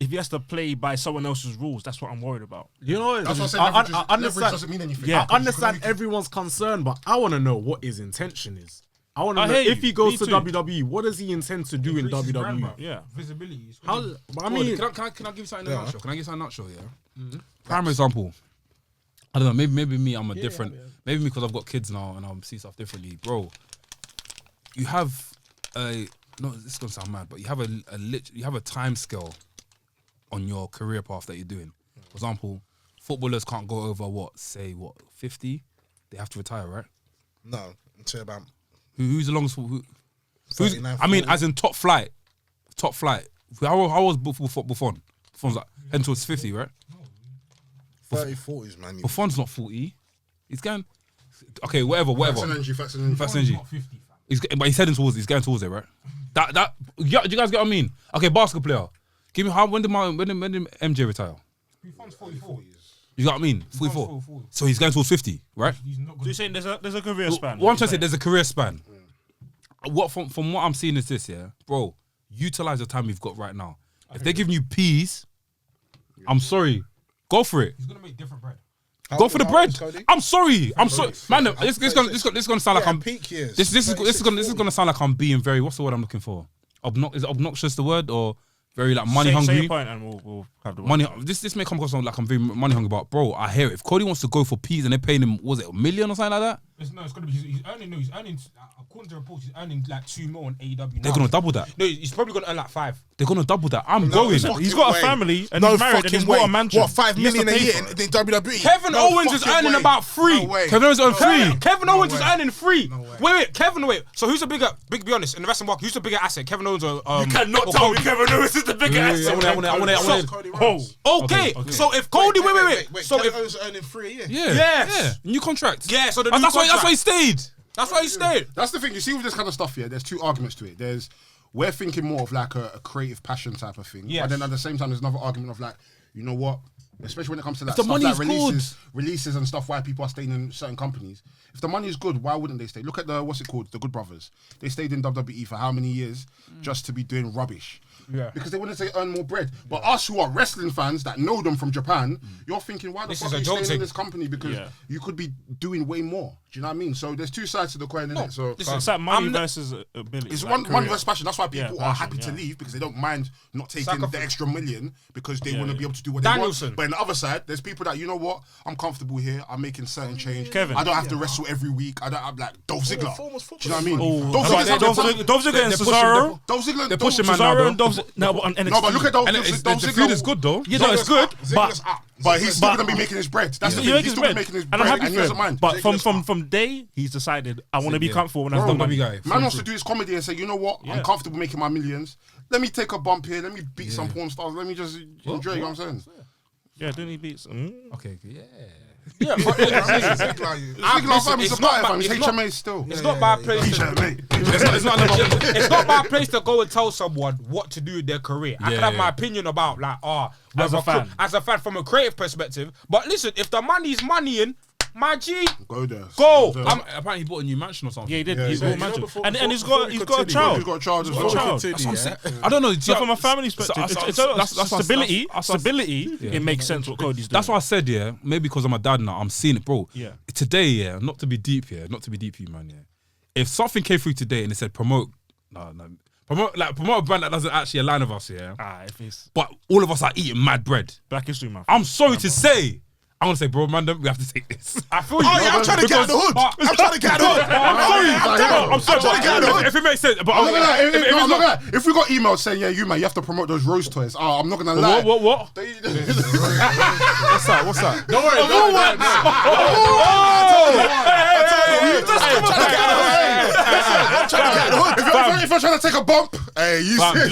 if he has to play by someone else's rules, that's what I'm worried about. You know, that's what I understand. Doesn't mean anything. Yeah, I understand everyone's concern, but I want to know what his intention is. I want to know if he goes to WWE, what does he intend to do in WWE? Yeah, visibility. Can I give you something in a nutshell? Can I give you something in a nutshell? Yeah. Prime example. I don't know. Maybe me. I'm different. Maybe because I've got kids now and I see stuff differently, bro. You have a. No, this is gonna sound mad, but you have a time scale on your career path that you're doing. For example, footballers can't go over 50? They have to retire, right? No, until about. Who's the longest? I mean, as in top flight. How was Buffon? Buffon's like heading towards 50, right? 30, 40s, man. Buffon's not 40. He's going. Okay, whatever. Facts and energy. But he's heading towards it. He's going towards it, right? Do you guys get what I mean? Okay, basketball player. Give me when did MJ retire? Buffon's 44. You got what I mean? 44. So he's going towards 50, right? So you're saying there's a career span? What I'm trying to say, there's a career span. What from what I'm seeing is this, yeah, bro. Utilize the time we've got right now. If they're giving you peas, I'm sorry, go for it. He's gonna make different bread. Go for the bread. I'm sorry, man. This is gonna sound like I'm peak years. This is gonna sound like I'm being very. What's the word I'm looking for? Is obnoxious the word, or very like money hungry? Say your point and we'll have the money. This may come across like I'm very money hungry, but bro, I hear it. If Cody wants to go for peas and they're paying him, was it $1 million or something like that? It's gonna be. He's earning. According to reports, he's earning like 2 more on AEW. They're gonna double that. No, he's probably gonna earn like 5. They're gonna double that. I'm going. He's got a family and he's married and he's bought a mansion. What, $5 million a year in WWE? Kevin Owens is earning about 3. Kevin Owens is earning 3. Kevin Owens is earning 3. Wait, Kevin. So who's the bigger? Be honest. In the wrestling market, who's the bigger asset? Kevin Owens or you cannot tell me Kevin Owens is the bigger asset. Okay. So if Cody, wait. So Kevin Owens is earning 3 a year. Yeah. New contract. Yeah. So that's why he stayed. That's why he stayed. That's the thing. You see with this kind of stuff here, there's 2 arguments to it. We're thinking more of like a creative passion type of thing. Yes. But then at the same time, there's another argument of like, you know what? Especially when it comes to like the stuff money's like releases and stuff, why people are staying in certain companies. If the money is good, why wouldn't they stay? Look at the Good Brothers. They stayed in WWE for how many years just to be doing rubbish? Yeah. Because they wouldn't say earn more bread. But us who are wrestling fans that know them from Japan, you're thinking, why the fuck are you staying in this company? Because you could be doing way more. Do you know what I mean? So there's 2 sides to the coin, innit? So it's like money versus ability. It's one versus passion. That's why people are happy to leave because they don't mind not taking the extra $1 million because they want to be able to do what they want. But then the other side, there's people that, you know what, I'm comfortable here. I'm making certain change. Kevin. I don't have to wrestle every week. I'm like Dolph Ziggler. Do you know what I mean? Oh, Dolph Ziggler and Cesaro. Dolph Ziggler. They're pushing man now, Cesaro though. and Dolph Ziggler. No, but on NXT. No, but look at Dolph The feud is good, though. Yeah, no, it's good. But he's still gonna be making his bread. That's the thing. He's still making his bread, and I'm happy and he for doesn't him. mind. But from day, he's decided I want to be comfortable when I've done WWE my guy. Man wants to do his comedy and say, you know what, I'm comfortable making my millions. Let me take a bump here. Let me beat some porn stars. Let me just enjoy. You know what I'm saying? Yeah, didn't he beat some? Okay, yeah. Yeah, but It's HMA still. It's not my place. It's not my place to go and tell someone what to do in their career. I can have my opinion about As a fan from a creative perspective. But listen, if the money's moneying, my G, Go there. Apparently he bought a new mansion or something. Yeah, he did. Yeah, He's yeah. got a mansion, before- and he's before got we a continue, child. He's got a child as He's got a well. child. That's what I'm saying. I don't know. So from a family perspective, stability, it makes sense what Cody's doing. That's why I said, yeah, maybe because I'm a dad now, I'm seeing it, bro. Yeah. Today, yeah, not to be deep here, not to be deep for you, man, yeah. If something came through today and it said promote a brand that doesn't actually align with us, yeah. If it's But all of us are eating mad bread. Black History Month. I'm sorry to say, I'm gonna say, bro, Mandem, we have to take this. I feel you. Oh yeah, I'm trying to get out the hood. I'm trying to get out the hood. I'm sorry, trying to get out the hood. if it makes sense, but I'm not gonna lie. If we got emails saying, yeah, you man, you have to promote those Rose toys. I'm not gonna lie. What? What's that? What's that? Don't worry. If I'm trying to take a bump, hey, you Fam, say.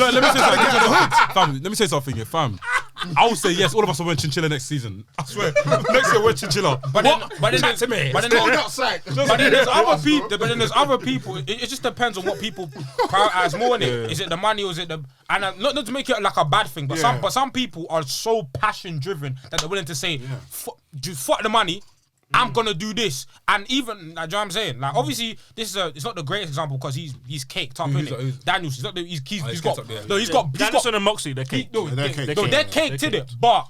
let me say something here, fam. I would say yes, all of us are wearing chinchilla next season. I swear. Next year we're chinchilla. But then there's other people. It just depends on what people prioritize more in it. Is it the money or is it the not to make it like a bad thing, but some people are so passion driven that they're willing to say, fuck the money. I'm gonna do this, and even like, you know what I'm saying, like obviously this is it's not the greatest example because he's caked up in it. Daniels, he's got Danielson and Moxley, they're caked. They're caked in it, but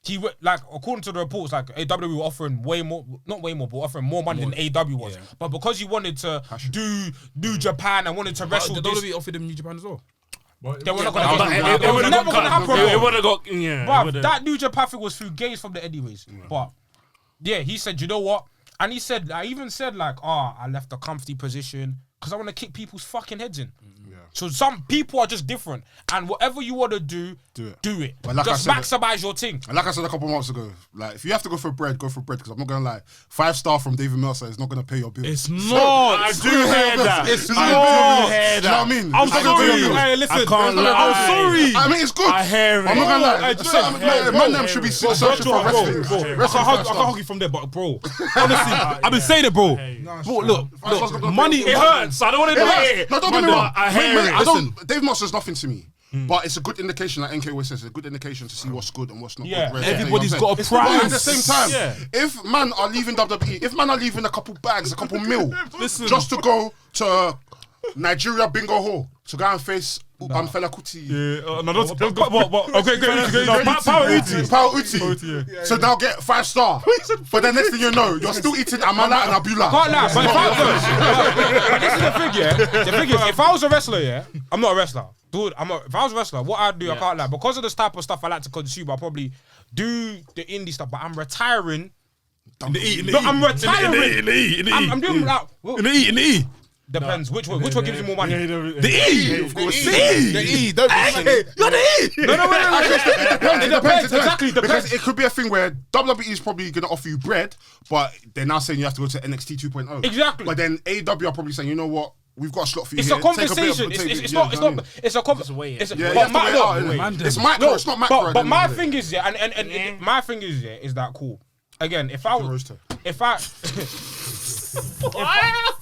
he like according to the reports, like AW were offering offering more money than AW was, but because he wanted to do New Japan and wanted to wrestle, the WWE offered him New Japan as well. They were not gonna happen. It was never gonna happen. It would have got But that New Japan thing was through games from the anyways, but. Yeah, he said, you know what? And I even said like, I left the comfy position because I want to kick people's fucking heads in. Yeah. So some people are just different, and whatever you want to do it. Like just maximize your thing. And like I said a couple months ago, like if you have to go for bread, go for bread. Because I'm not gonna lie, 5-star from David Meltzer is not gonna pay your bills. It's not. I do hear that. It's Do not. you know what I mean? I'm It's not sorry. gonna pay your bills. Hey, listen. I can't lie. I'm sorry. I mean, it's good. I hear it. I'm not gonna lie. Mandem should be searching for wrestling. I can't hug you from there, but bro, honestly, I've been saying it, bro. Bro, look, money. It hurts. I don't want to do it. No, don't get me wrong. I hear it. Listen, Dave Moss says nothing to me. But it's a good indication, like NK always says, it's a good indication to see what's good and what's not good. Everybody's got a But price. at the same time, if man are leaving WWE, if man are leaving a couple bags, a couple mil, just to go to Nigeria Bingo Hall to go and face Fela Kuti. Power Uti. So now get 5-star. But then next thing you know, you're still eating Amala and Abula. Can't lie, but this is the thing, yeah. The thing is, if I was a wrestler, yeah, I'm not a wrestler. Dude, if I was a wrestler, what I'd do, I can't lie. Because of the type of stuff I like to consume, I'll probably do the indie stuff, but I'm retiring. I'm retiring. I'm doing like... In the E. Depends. Which one gives you more money? The E. Of course. The E. Don't be you're the E. No. It depends. Exactly. Because it could be a thing where WWE is probably going to offer you bread, but they're now saying you have to go to NXT 2.0. Exactly. But then AEW are probably saying, you know what? We've got a slot for you. It's here. a conversation. It's not. It's a conversation. It's micro. It's not macro. But my thing is, yeah, and my thing is, yeah, is that cool? Again, if I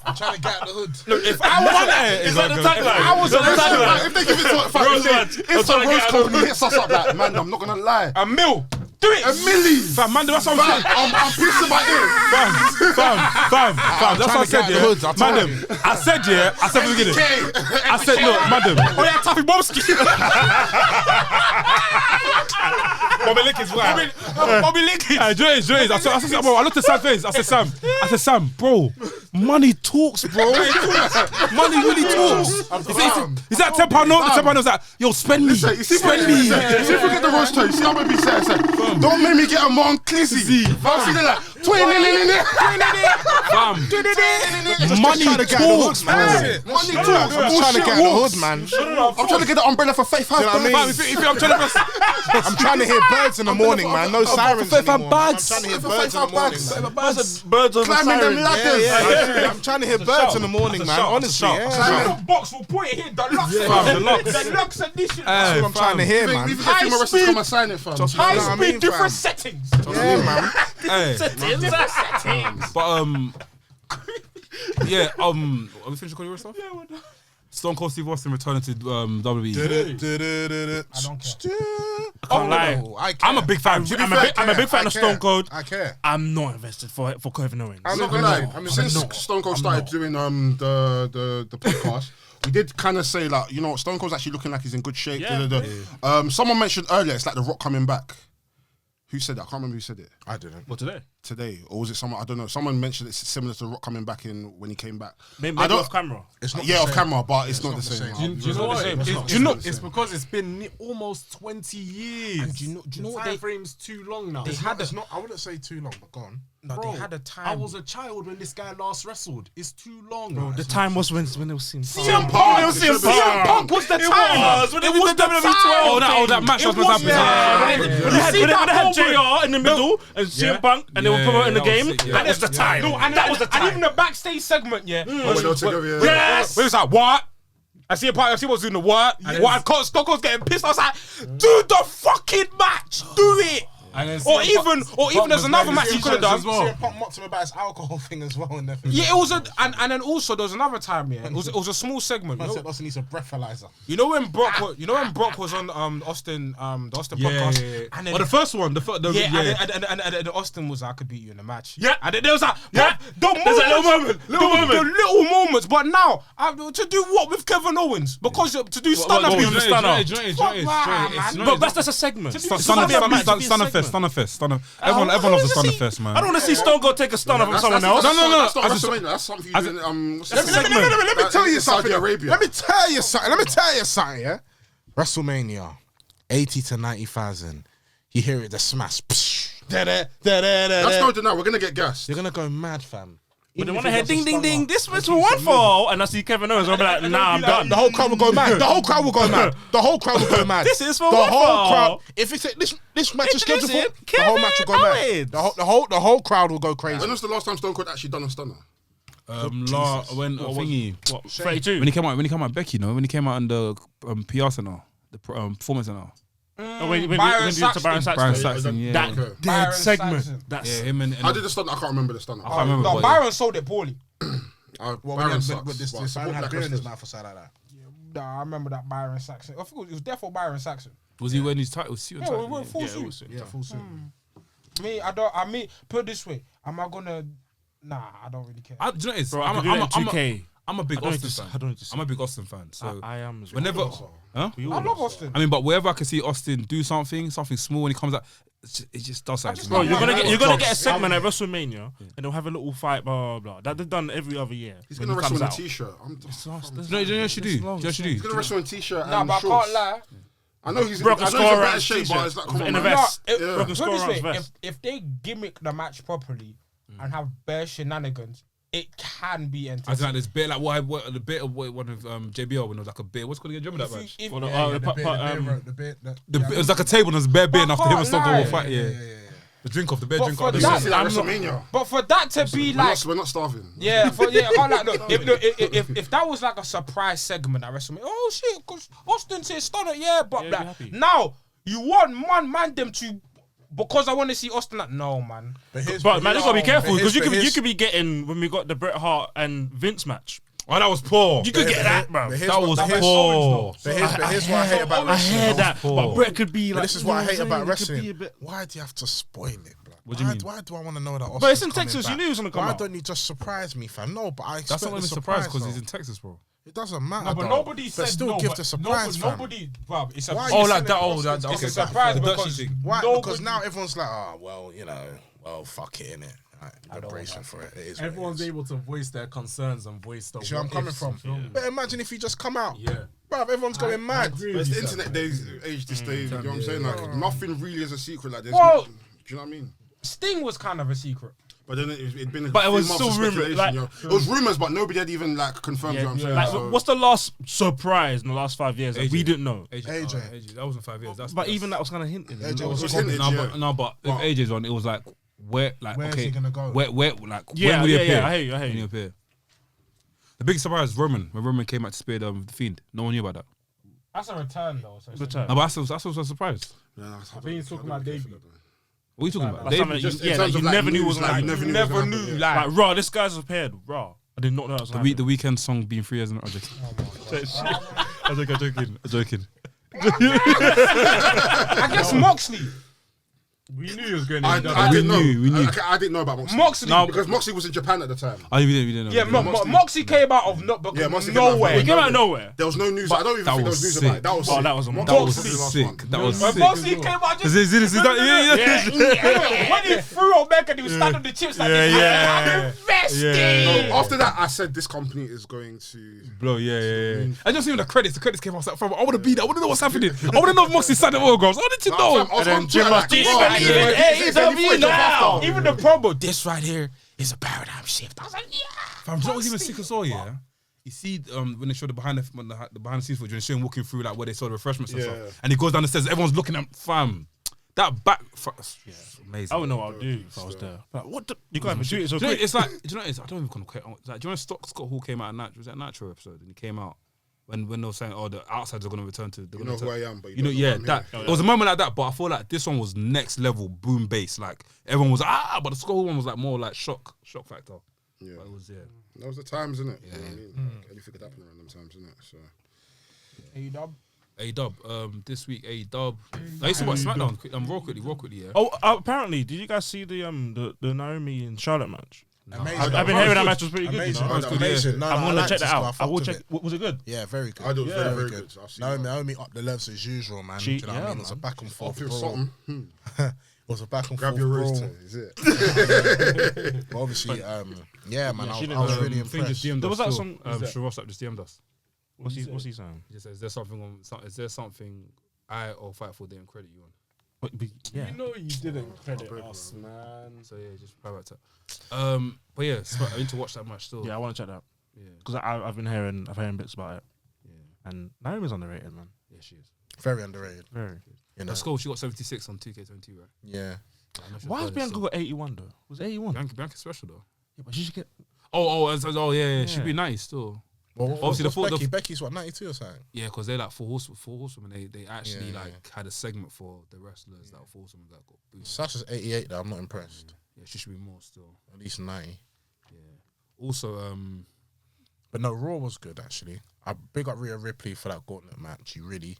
I'm trying to get out the hood. Look, if I was a wrestler, if they give it to if some Rose company hits us up like, man, I'm not gonna lie. a mil, do it. A milli. Fam, man, that's what I'm saying. I'm pissing my ear. Fam, that's what I said, yeah. Madam, I said from the beginning. I said, look, madam. Oh yeah, Taffy Bobski. Bobby Lincoln's wife. Bobby Lincoln. Joyce. I looked at Sam's face. I said, Sam, bro, money talks, bro. Money really talks. Is that £10 note? The £10 note is like, yo, spend me. Spend me. See if we get the roster, you see how maybe say, don't make me get a Monclizzy. I'm sitting like, money talks, man. Money talks. I'm trying to get the hood, man. I'm trying to get the umbrella for Faith House. I'm trying to hear birds in the morning, man. No sirens anymore. I'm trying to hear birds in the morning, man. Birds on the Climbing them siren. ladders. Yeah. I'm trying to hear birds in the morning, man. Honestly, Box will put it here. Deluxe edition. That's what I'm trying to hear, man. We can get Marissa to come and sign it, fam. High speed, different settings. Yeah, man. But yeah, are we finished Cody Rhodes stuff? Yeah, Stone Cold Steve Austin returning to WWE. I don't care. I can't lie. I'm a big fan. I'm a big fan of Stone Cold. I care. I'm not invested for Kevin Owens. I'm not gonna lie. I mean, since Stone Cold started doing the podcast, we did kind of say like, you know, Stone Cold's actually looking like he's in good shape. Yeah. Someone mentioned earlier it's like The Rock coming back. Who said that? I can't remember who said it. I didn't. What today? Today, or was it someone? I don't know. Someone mentioned it's similar to The Rock coming back in when he came back. Maybe I don't off camera. It's not off camera, but it's not the same. Do you know what? It's because it's been almost 20 years. And do you know what? Time frame's too long now. They had It's not. I wouldn't say too long, but go on. No, Bro, they had a time. I was a child when this guy last wrestled. It's too long. The time was when it was CM CM Punk. Punk. CM Punk was the time. It was the WWE 12. Oh, that match was supposed to happen. When they had JR in the middle and CM Punk and they were promoting the game. That was the time. That was the time. And even the backstage segment, When they were together, Yes. It was like, what? I see what's doing the what? What? Stone Cold's getting pissed. I was like, do the fucking match. Do it. Or even there's another match you could have done. CM Punk mocked him about his alcohol thing as well. Yeah, it was and then also there was another time. Yeah, it was a small segment. Man said Austin needs a breathalyzer. You know when Brock was on Austin the Austin podcast. And then, the first one. And Austin was like, I could beat you in a match. Yeah. And then there was like, the little moments. But now to do what with Kevin Owens? Because to do stunner people. But that's just a segment. Stunner Fest. Everyone loves the Stunner Fest, man. I don't want to see Stone Cold take a stunner from someone else. No. That's something you did in Let me tell you something. Saudi Arabia. Let me tell you something. Yeah. WrestleMania, 80 to 90,000. You hear it, the smash. That's not enough. We're gonna get gassed. You're gonna go mad, fam. But they want to hear ding, ding, ding. This was for one fall, and I see Kevin Owens. I'll be like, nah, I'm done. The whole crowd will go mad. The whole crowd will go mad. This is for the one whole fall. crowd. If it's this match is scheduled for, the whole match will go mad. The whole crowd will go crazy. When was the last time Stone Cold actually done a stunner? When thingy, 32. when he came out, Becky, no, when he came out in the PR center, the performance center. When Byron you to Byron Byron Saxton. Saxton, yeah. That Byron segment. Saxton. That's Him and I did the stunner. I can't remember the stunner. I can't remember. No, but- Byron sold it poorly. Byron sucks. This Byron had beer in his mouth or something like that. Nah, I remember that Byron Saxton. I think it was definitely Byron Saxon. Was he wearing his title suit? Yeah, we were full suit. Yeah, full suit. Put it this way. Am I gonna? Nah, I don't really care. Do you know what it is? Bro, I could do that in 2K. I'm a big I don't Austin need to- fan. I don't need to see I'm a big Austin fan. So I am as well. whenever, huh? We all I love are. Austin. I mean, but wherever I can see Austin do something small when he comes out, it just does something. Bro, you're gonna Jobs. get a segment at WrestleMania, and they'll have a little fight, blah blah blah. That they've done every other year. He's when gonna he wrestle comes in a out. t-shirt. No, you know what you do? He's gonna wrestle in t-shirt Nah, and but I shorts. can't lie. I know he's Brock in and better Score's shape, but it's like, come on, in a man. vest. No, Brock and put it Score's this way, vest. if they gimmick the match properly and have bare shenanigans, it can be I entertaining. was like this bit like what the bit of one of JBL when it was like a bit. What's called again? Do you remember that match? If- Well, It was like a table and there's bare beer after him and Stone Cold will fight. Yeah, Yeah. the drink off the beer But drink for off. that- See that WrestleMania. But for that to be like, We're not starving. I can't like, look, if that was like a surprise segment at WrestleMania, oh shit, because Austin said stunner, but Yeah, like, be happy. now you want Mandem to, because I want to see Austin. Like, no, man. But man, you gotta be careful because you here's- could be getting when we got the Bret Hart and Vince match. Oh, that was poor. You could get that, bro. That was That was poor. But here's what I hate about I wrestling. hear that, but Bret could be But like. this is what I hate about it could be wrestling. a bit- Why do you have to spoil it, bro? What do you mean? Why do I want to know that? But it's in Austin's coming Texas. back? You knew he was gonna come Why out. don't you just surprise me, fam? No, but I expect That's not the even a surprise surprise because he's though. in Texas, bro. It doesn't matter. No, but though. nobody But said still no. give but the surprise, fam. nobody, bruv. It's a Why are Oh, you like saying that. Oh, Austin- that. It's Okay, a surprise the because Dutchy thing. Why? nobody- Because now everyone's like, oh, well, you know, well, fuck it, innit? I'm bracing for it. It is. Everyone's able to voice their concerns and voice the. See where I'm coming from. But imagine if you just come out. Yeah. Bruv, everyone's going mad. But it's the internet days, age this day. You know what I'm saying? Like nothing really is a secret. Like this. Well, do you know what I mean? Sting was kind of a secret. But then it'd been. But it was few months still of rumour, speculation, like- yo. It was rumors, but nobody had even like confirmed. You know what I'm saying? Like, So- what's the last surprise in the last 5 years that we didn't know? AJ. That wasn't 5 years. But even that was kind of hinted. AJ was It was hinted, yeah. But if AJ's on, it was like where, like Where's okay, he gonna go? Where, like Yeah, when will he yeah, appear? yeah, I hear you, When he appear? The biggest surprise, Roman. When Roman came out to spear the Fiend, no one knew about that. That's a return though. So Return. No, but that's also a surprise. Yeah, I think he's talking about debut. What are you talking about? Like something Just that in you, terms that of, you like, never knew news, was like, like, you never knew. Never was knew. gonna happen, like, raw, this guy's appeared, raw. I did not know that was The Weekend song being 3 years in. I'm joking. I guess Moxley. We knew he was going. I didn't know. we knew. I didn't know about Moxley. Moxley. Because Moxley was in Japan at the time. Oh, we didn't know. Yeah, Moxley came out of Yeah, Moxley came out of nowhere. He came out of nowhere. There was no news. I don't even that think there was was news sick. about it. That was Oh, sick. that was Moxley That was the last sick. one. That was When sick. Moxley came out, just when he threw Omega and he was standing on the chips like this, I'm investing. No, after that, I said this company is going to. Bro, yeah. I just even the credits. The credits came. I was like, fam, I want to be there. I want to know what's happening. I want to know if Moxley signed the autographs. I wanted to know. And then Jim like, Ross- oh, Even yeah. now, even the promo, this right here is a paradigm shift. I was like, yeah. Fam, do you know what's even sick as well, yeah? You see, when they show the behind the behind the scenes footage, when they show him walking through like where they saw the refreshments and Yeah. stuff, and he goes down the stairs, everyone's looking at fam. That back, yeah, amazing. I wouldn't know what I'd do if I was there. Like, what the? You can't even do it so Do you know, quick. it's like, do you know what it is? I don't even want to quit. It's like, do you know Scott Hall came out in Nitro? Was that Nitro episode? And he came out when they were saying, oh, the outsiders are going to return to. You know who I am, but You know, yeah, that it was a moment like that. But I feel like this one was next level boom bass. Like everyone was but the Scott Hall one was like more like shock factor. Yeah. But it was That was the times, innit? Yeah. You know what I mean? Like, anything could happen around them times, innit? So. A-Dub. This week A-Dub. I used to watch SmackDown. Raw quickly, yeah. Oh, apparently, did you guys see the Naomi and Charlotte match? Amazing. I've been hearing that match was pretty good. Amazing. You know? Amazing. No, I'm I gonna liked check that it, so out. I fucked will with check. it. Was it good? Yeah, very good. I do. Yeah, Very good. I've seen Naomi up the levels as usual, man. She- Do you know what I yeah, mean? It was a man. back and If forth. it was brawl. something, It was a back and grab forth. your brawl. roaster. Is it? But obviously, yeah, man, she I was didn't- really Thing just impressed. DM'd There us was that still. song- Shiross just DM'd us. What's he saying? He just says, is there something I or Fightful didn't credit you on? Yeah. You know you didn't credit us, man. So yeah, just reply back to that. But yeah, I need to watch that match still. Yeah, I want to check that out Yeah, because I've been hearing bits about it, yeah, and Naomi's underrated, man. yeah, she is. Very underrated. Very. You know. Let's go. She got 76 on 2K22, right? Yeah. I know she was Why has better Bianca still. got 81 though? Was it 81? Bianca's special though. Yeah, but she should get. Yeah. She'd be nice still. Well, Obviously, what's Becky's what, 92 or something? Yeah, because they're like four horsewomen. They actually Yeah, had a segment for the wrestlers that were four horsewomen that got boosted. Sasha's 88 though. I'm not impressed. Yeah, she should be more still. At least 90. Yeah. Also, But no, Raw was good actually. I big up Rhea Ripley for that gauntlet match. You really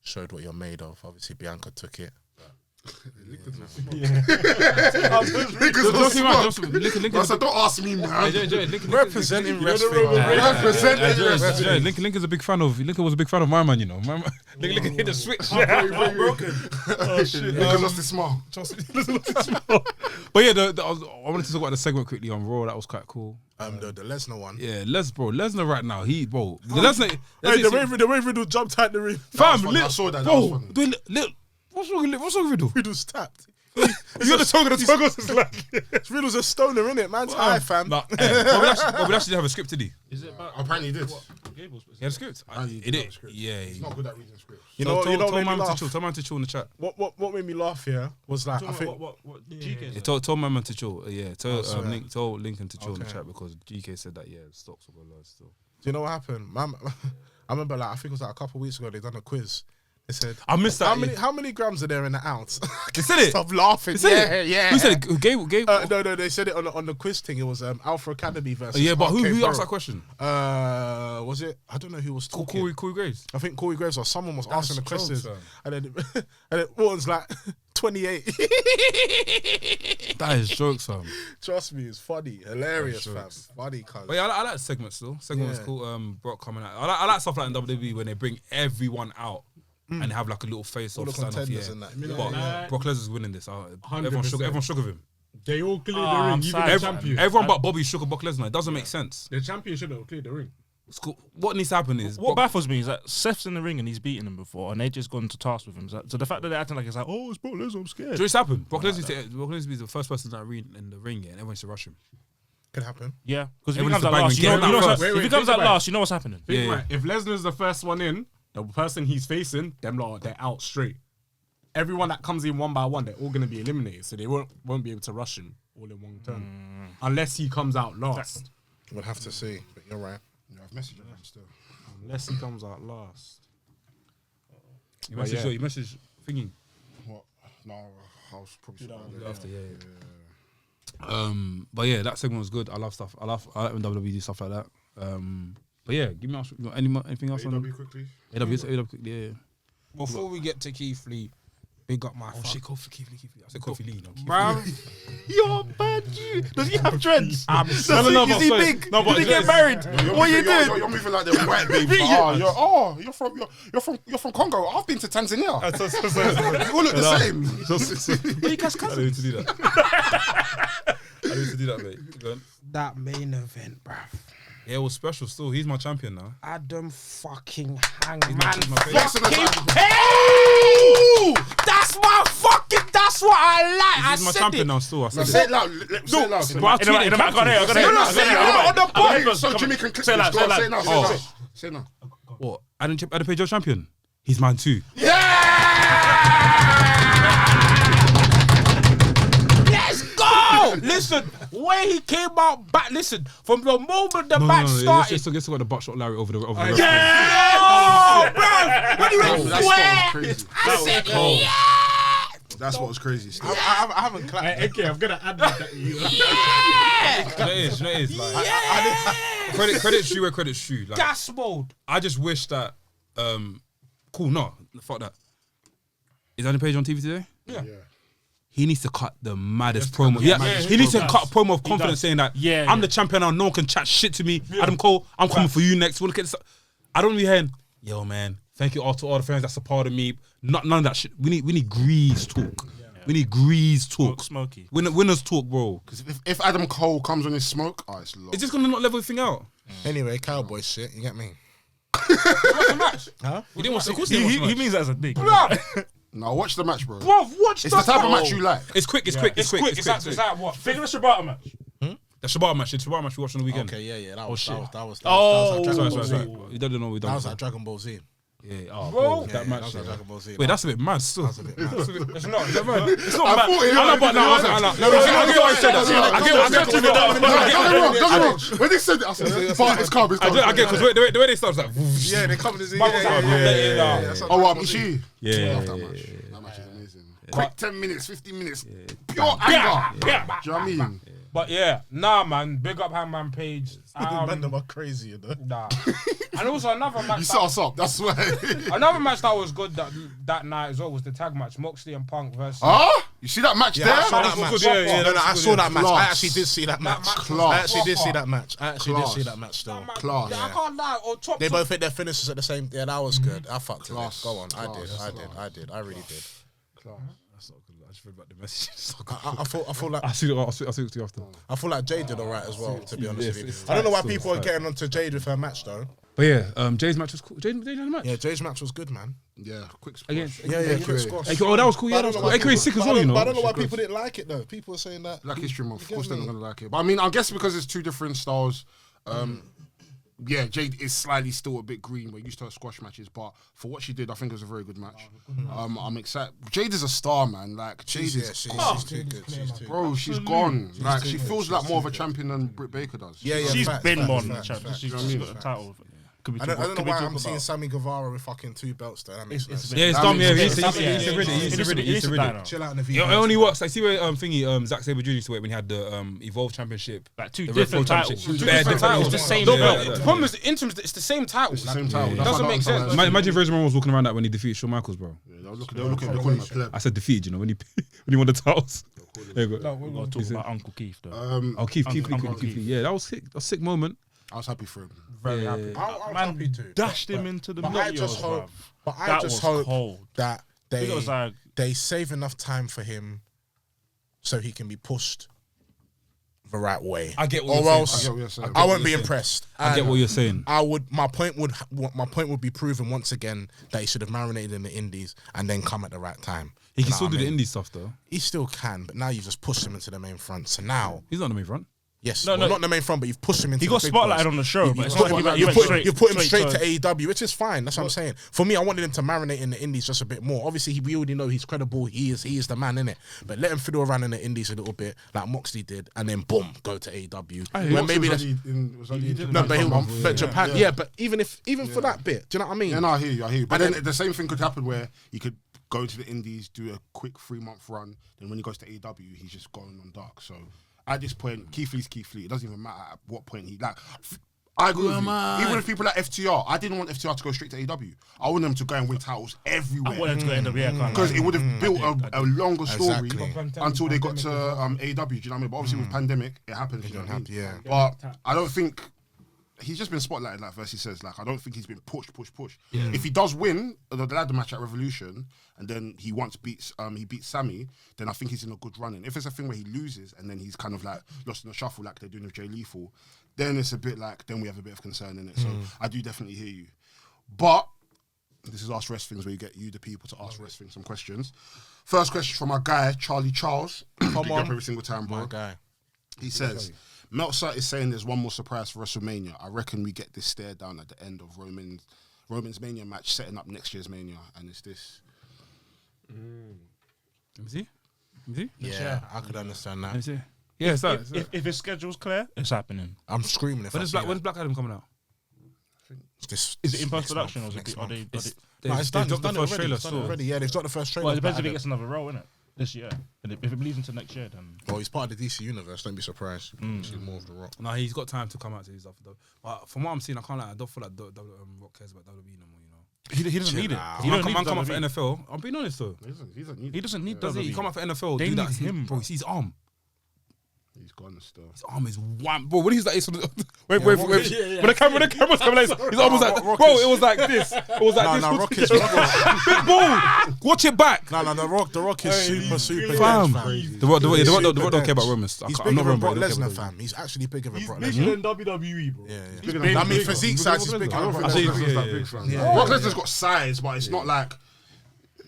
showed what you're made of. Obviously, Bianca took it. I said, don't ask me, man. Representing wrestling. Lincoln is a big fan of. Lincoln was a big fan of my man. You know, my man. Lincoln hit the switch. Broken. Oh shit. Because lost his smile. But yeah, I wanted to talk about the segment quickly on Raw. That was quite cool. The Lesnar one. Yeah, Lesnar right now. The Lesnar. Hey, the way Riddle jumped out the ring. Fam, I saw that. That was bro, funny. what's wrong with Riddle? Riddle's tapped. You got the tongue. The tongue was like. Riddle's a stoner, innit? Man's high, fam. Nah, but we actually have a script, did he? Is it about Apparently he did. He had a script. He It did have a did. script. Yeah. He's not good at reading scripts. You know what made me laugh? Tell man to chill in the chat. What made me laugh here was like, I think... what GK Yeah, told my man to chill. Yeah, swear. told Lincoln to chill in the Okay. chat because GK said that stocks will go low still. Do you know what happened? I remember, like, I think it was like a couple of weeks ago, they done a quiz. They said, I missed that. How many grams are there in an ounce? They said it. Stop laughing. They said it. Yeah. Who said it? Gave. No, they said it on the quiz thing. It was Alpha Academy versus. Yeah, but who Arcade asked Pro. that question? Was it? I don't know who was talking. Corey Graves. I think Corey Graves or someone was asking the jokes, questions, fam. and then Orton's like 28. That is jokes, fam. Trust me, it's funny, hilarious, fam. jokes. Funny, cuz. But yeah, I like the segment still. Segment was Yeah. cool. Brock coming out. I like stuff like in WWE when they bring everyone out and have like a little face All off the stand off. contenders Yeah. and that. But Yeah. Brock Lesnar's winning this. Everyone 100%. shook with him. They all cleared the I'm ring, even sad, the champion. Everyone but Bobby shook a Brock Lesnar. It doesn't make sense. The champion should have cleared the ring. It's cool. What needs to happen is What baffles me is that Seth's in the ring and he's beaten him before, and they just gone to task with him. So the fact that they're acting like it's like, oh, it's Brock Lesnar, I'm scared. Just happened. Brock Lesnar is the first person in the ring, and everyone should rush him. Could happen. Yeah, because if he Everyone's comes out the bang last, when you know, Kevin you know out what's- first. if he comes out last, you know what's happening. Think Yeah. right, if Lesnar's the first one in, the person he's facing, them lot, they're out straight. Everyone that comes in one by one, they're all going to be eliminated, so they won't be able to rush him all in one turn. Unless he comes out last. We'll have to see, but you're right. Yeah, I've messaged him still. Unless he comes out last. You message thingy What? No, I was probably after. But yeah, that segment was good. I love stuff. I like when WWE do stuff like that. But yeah, give me anything else on AW quickly. AW quickly. Yeah. Before we get to Keith Lee, big up my Keith Lee. I said Kofi Lee. No, Keith bruv. You're bad, you. Does he have dreads? Is he big? No, but did he get married? What are you doing? You're moving like the white baby. You're from Congo. I've been to Tanzania. We all look the same. Hey, you guys I need to do that. I need to do that, mate. Go on. That main event, bruv. Yeah, it was special still. He's my champion now. Adam fucking He's Hangman. my favorite. Hey! That's what I like. He's my champion now still. I said Say it. it loud. Say it loud. But I tweeted In the back, on the point. So Jimmy can click Say this. it Go on, loud, say it now. say it Say it now. What? Adam Page your champion? He's mine too. Let's go! Listen, when he came out back, listen, from the moment the match started. Let's got the buckshot Larry over the referee. Oh, bro! When he went That's square, crazy. I said, yeah! That's what was crazy. Still. I haven't clapped. Okay, I'm going to add that to you. It is. Like, credit's due where credit's due. Like, Gas mode. I just wish that. Cool, no, fuck that. Is Adam Page on TV today? Yeah. He needs to cut the maddest promo. He needs to cut a promo of confidence saying that I'm the champion now. No one can chat shit to me. Adam Cole, I'm coming for you next. I don't really hear, yo man, thank you all to all the fans that supported me. None of that shit. We need grease talk. We need grease talk. Smoky. Winners talk, bro. Because if Adam Cole comes on his smoke, it's low. It's just gonna not level everything out. Anyway, cowboy shit. You get me? Huh? You didn't watch the course. He means that as a dick. No, watch the match, bro. Bro, watch It's the type of match you like. It's quick. It's quick. It's like what? Figure the Shibata match. The Shibata match we watched on the weekend. Okay, yeah. That was shit. that was Oh, like Dragon Ball Z. Sorry. You don't know what we That done. was like Dragon Ball Z. Yeah, oh, Bro. bro, that That match. was like Dragon Ball Z. Wait, that's a bit mad still. That's a bit mad. It's not. It's not. It's not I bad. thought it- I know, but no, I get what you said. I get When they said it, I said, but it's calm. I get because the way they start was like, whoosh. Yeah, they come to Z. Oh, wow, Ishii. Yeah, I love that match. That match is amazing. Quick 10 minutes, 15 minutes. Pure anger. Do you know what I mean? But yeah, nah, man. Big up Hangman Page. Mandem are crazy, you know. Nah. And also another match. You set us up, that's why. Another match that was good that night as well was the tag match, Moxley and Punk versus. Huh? You see that match Yeah, there? I saw that match. Yeah, I saw that match. I Class. actually did see that match. Class. I actually did see that match. Class. Still. That match- Class. I can't lie. Or top. They both hit their finishes at the same. Yeah, that was good. I fucked with it. Class. Go on. I Class. did. I really did. That's not good. I just read about the message. I feel like I'll see it to you after. I feel like Jade did alright as well. To be honest Yes, with you, it's I don't know why tight, people are still, getting onto Jade with her match though. But yeah, Jay's match was cool. Jay had a match. Yeah, Jade's match was good, man. Yeah, quick squash. Against Quick squash. Oh, that was cool. Yeah, But I that was don't know cool. why AKA's sick as well, you know. But I don't know why people didn't like it though. People are saying that. Black History Month, of course they're me? not going to like it. But I mean, I guess because it's two different styles, yeah, Jade is slightly still a bit green. We're used to her squash matches, but for what she did, I think it was a very good match. I'm excited. Jade is a star, man. Like, Jade is... She's too good. She's too Bro, she's gone. Like, she feels like more of a champion than Britt Baker does. Yeah, She's facts, been facts, more than facts, champ. facts. She's got a title. Could be I don't know could we why talk I'm seeing about- Sammy Guevara with fucking 2 belts though. That makes no sense. Yeah, it's That dumb. Yeah, makes he's sense. a ready. He's a ready. Chill out in the It video. only works. I see where Zack Sabre Jr. used to work when he had the Evolve Championship. Like two The different Red Bull titles. Championship. Two Bare different different titles. titles. Same No, belt. but the problem is the interims. It's the same title. It's the same title. It That's doesn't why make sense. Imagine Razor Ramon was walking around that when he defeated Shawn Michaels, bro. They were calling him a pleb. I said defeated, you know, when he won the titles. There you go. We're gonna talk about Uncle Keith though. Oh, Keith. Uncle Keith. Yeah, that was sick. That was a sick moment. I was happy for him. Very happy. I was Man happy too. dashed him into the But I Meteors, just hope. bruv. But I That just was hope cold. that It was like they save enough time for him so he can be pushed the right way. I get what or you're else saying. I get what you're saying. I won't be impressed. I get what you're saying. My point would be proven once again that he should have marinated in the indies and then come at the right time. He can You know still what do I the mean? indie stuff though. He still can, but now you just pushed him into the main front. So now, He's not on the main front. yes, No, well, no. not the main front, but you've pushed him into. He the got big spotlighted boys. on the show, but it's You not like he went you put him straight to to AEW, which is fine. That's what I'm saying. For me, I wanted him to marinate in the indies just a bit more. Obviously, we already know he's credible. He is the man in it. But let him fiddle around in the indies a little bit, like Moxley did, and then boom, go to AEW. When maybe that's no, but Japan, yeah. But even for that bit, do you know what I mean? Yeah, no, I hear you. But then the same thing could happen where you could go to the indies, do a quick 3-month run, then when he goes to AEW, he's just going on dark. So at this point, Keith Lee's Keith Lee. It doesn't even matter at what point he like. I agree with you. Even with people like FTR, I didn't want FTR to go straight to AEW. I want them to go and win titles everywhere. I wanted to go NWA Because it would have built a longer story Exactly. until they got to AEW. Do you know what I mean? But obviously with pandemic, it happens. You know what I mean? Yeah. But I don't think he's just been spotlighted, like Versi says. Like I don't think he's been pushed. If he does win the ladder match at Revolution, and then he beats Sammy, then I think he's in a good running. If it's a thing where he loses and then he's kind of like lost in the shuffle, like they're doing with Jay Lethal, then it's a bit like then we have a bit of concern in it. So I do definitely hear you, but this is Ask Wrestlings, where you get you, the people, to ask Wrestling some questions. First question from our guy Charlie Charles. Come on, every single time, bro. My guy. He says, Meltzer is saying there's one more surprise for WrestleMania. I reckon we get this stare down at the end of Roman's Mania match, setting up next year's Mania, and it's this. Let me see. Yeah, I could understand Let me that. see. Yeah, it's that. If his schedule's clear, it's happening. I'm screaming if I see When's Black Adam coming out? this. Is it in next post-production or month, is next it? Are they, month. They've It's done. dropped the first trailer. It's done already. Yeah, they've got the first trailer. Well, it depends if he Adam. gets another role in it this year. And if it bleeds into next year, then Well, he's part of the DC universe. Don't be surprised. See more of the Rock. No, he's got time to come out to his stuff though. But from what I'm seeing, I can't lie. I don't feel like Rock cares about WWE no more. You know, he doesn't need it. out. He don't need man come out for WWE. NFL. I'm being honest though. He doesn't need Does he? He WWE. come out for NFL. They do that. need him, bro. bro. You see his arm. He's gone still. His arm is one, bro. When he's like, wait. When the camera's coming, like, his arm was like, bro. It was like this. It was like this. No, Rock is Big ball. Watch it back. No, the Rock is super Fam. dense, The Rock don't Super care about dense. Roman. He's bigger than Brock Lesnar, fam. He's actually bigger than Brock Lesnar. than WWE, bro. Yeah. I mean, physique size is bigger. I don't think Brock Lesnar's that big, fam. Brock Lesnar's got size, but it's not like.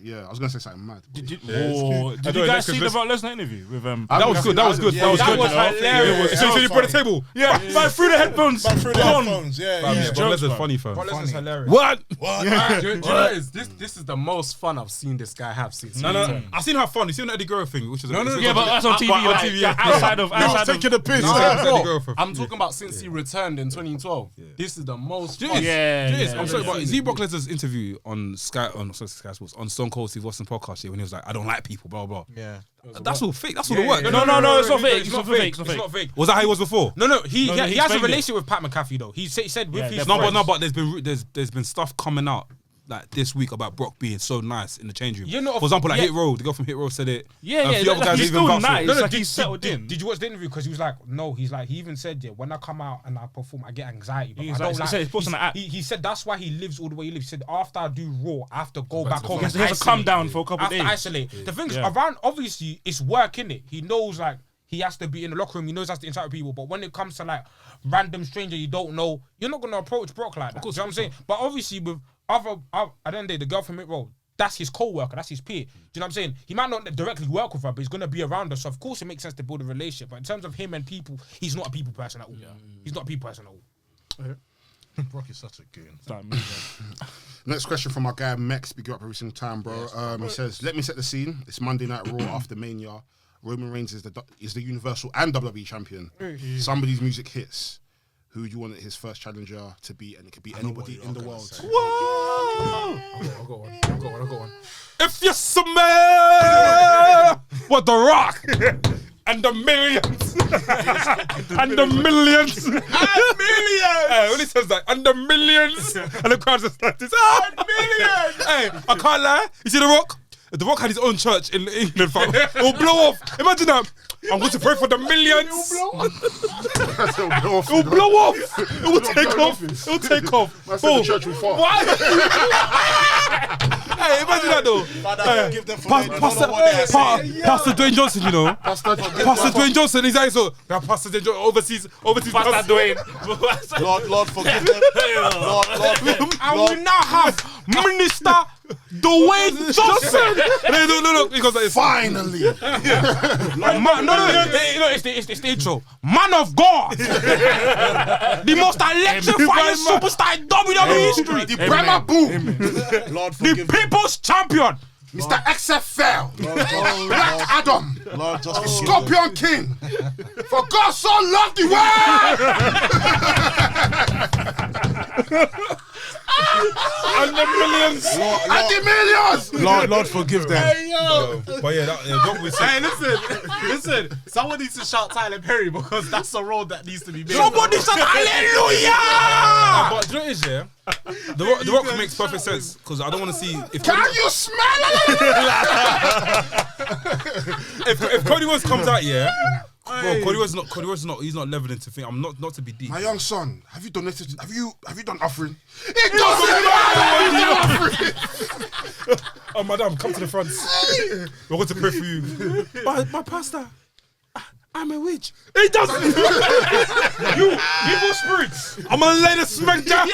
Yeah, I was gonna say something mad. Did you guys see the Brock Lesnar interview with That was good. That was good. That was good. hilarious. So you brought the table. Yeah, man, through the headphones. Through the Come on. headphones, yeah. Brock Lesnar's funny, fam. Brock Lesnar's hilarious. What? Do you know what it is? This is the most fun I've seen this guy have since. No. I seen her fun. You seen the Eddie Guerrero thing, which is Yeah, but that's on TV. Like, outside of Taking the piss. I'm talking about since he returned in 2012. This is the most fun. I'm sorry, but is he Brock Lesnar's interview on Sky Sports on Stone Cold Steve Austin podcast here when he was like, I don't like people, blah blah. Yeah. That's all fake. That's all the work. No, it's not fake. It's not fake. It's not fake. Was that how he was before? No. He he has a explained relationship with Pat McAfee though. He said with his No, friends. but there's been stuff coming out like this week about Brock being so nice in the change room. You know, for example, like yeah. Hit Row, the girl from Hit Row said it. Yeah, A few other guys he's even still vouched for it. nice. No, Like he's settled in. Did you watch the interview? Because he was like, no, he's like, he even said, yeah, when I come out and I perform, I get anxiety. But He's I don't like- like. he said he's supposed to act. He said that's why he lives all the way he lives. He said after I do Raw, I have to go back home. He and has to isolate. come down for a couple of After days. isolate. The thing is, Yeah. around obviously it's work, innit? He knows like he has to be in the locker room. He knows he has to interact with people. But when it comes to like random stranger you don't know, you're not gonna approach Brock like that. You know what I'm saying? But obviously with other at the end of the day, the girl from Hit Row, that's his co-worker, that's his peer. Do you know what I'm saying? He might not directly work with her, but he's gonna be around her. So of course it makes sense to build a relationship. But in terms of him and people, he's not a people person at all. He's not a people person at all. Brock is such a goon. Next question from our guy Mex. Big you up every single time, bro. He says, "Let me set the scene. It's Monday Night Raw after Mania. Roman Reigns is the Universal and WWE champion. Somebody's music hits. Who do you want his first challenger to be? And it could be anybody in the world." I've got one. If you smell what the Rock and the millions and the millions when he says that and the millions and the crowd's just like this millions. Hey, I can't lie. You see the Rock? If the Rock had his own church in England, fam, it will blow off. Imagine that. I'm going to pray for the millions. It will blow off. It will take off. It will take off. I said the church will fall. What? Hey, imagine that though. Give them for Pastor Dwayne Johnson, you know. Pastor Dwayne Johnson, he's like so. Pastor Dwayne Johnson, overseas. Pastor Dwayne. Lord, forgive them. Lord, and we now have Minister Dwayne Johnson. No, because like, Finally. No, it's the intro. Man of God. The most electrifying superstar in WWE history. The Bremer Boom. Lord, The forgive them. people's champion. Mr. XFL. Lord, Black Adam. Lord, just forgive them. Scorpion King. For God so loved the world. And the millions. And the millions. Lord, forgive them. but yeah, don't we say? Hey, listen. Someone needs to shout Tyler Perry because that's the road that needs to be made. Somebody said hallelujah. But do you know what it is, yeah? The Rock makes perfect sense because I don't want to see if Can you smell it? if Cody Rhodes comes out, yeah. Bro, Cody Rhodes not. He's not leveling to think. I'm not to be deep. My young son, have you donated? Have you done offering? It doesn't matter. Oh, madam, come to the front. We're going to pray for you. My pastor, I'm a witch. It doesn't. You evil spirits. I'm gonna lay the smack down.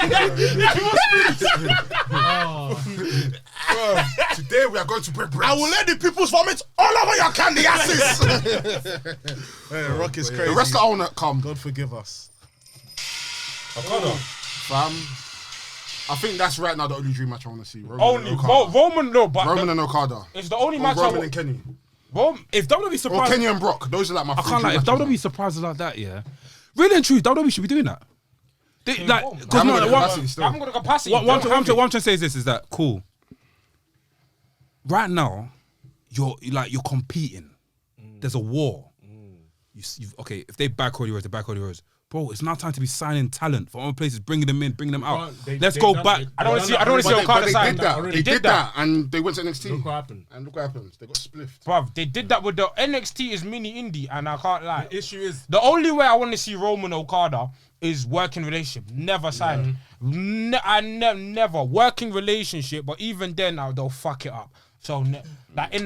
Today we are going to break bread. I will let the people's vomit all over your candy asses. Hey, Rock is crazy. The wrestler owner come. God forgive us. Fam. I think that's right now the only dream match I want to see. Roman Only and Okada. Roman, no, but Roman and Okada. it's the only Or match Roman and Kenny. If WWE Or surprises, Kenny and Brock. Those are like my I three can't dream like if matches WWE surprises like that, yeah. Really and true, WWE should be doing that. They, like, now. because I'm no, gonna one, capacity still. I haven't got the capacity. one, Don't one, have one, it. one trying to say is this: is that cool? Right now, you're competing. There's a war. Okay, if they back Cody Rhodes, they back Cody Rhodes. Bro, it's now time to be signing talent from other places, bringing them in, bringing them out. Let's go back. I don't want to see Okada sign. They did that and they went to NXT. Look what happened. And look what happened. They got spliffed. Bruv, they did that with the NXT is mini indie, and I can't lie. The issue is The only way I want to see Roman Okada is working relationship. Never signed. Never working relationship. But even then, now they'll fuck it up. So, like in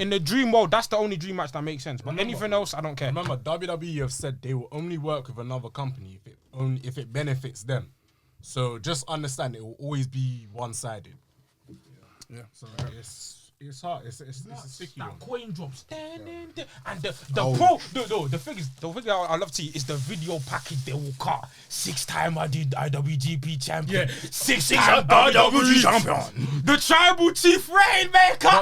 the dream world, that's the only dream match that makes sense. But anything else, I don't care. remember WWE have said they will only work with another company if it benefits them. So just understand it will always be one-sided. Yeah. So it's hard. It's a sticky one. That coin drops, and the thing I love to see is the video package they will cut. 6-time I did IWGP champion. 6-time WWE champion. The tribal chief rainmaker.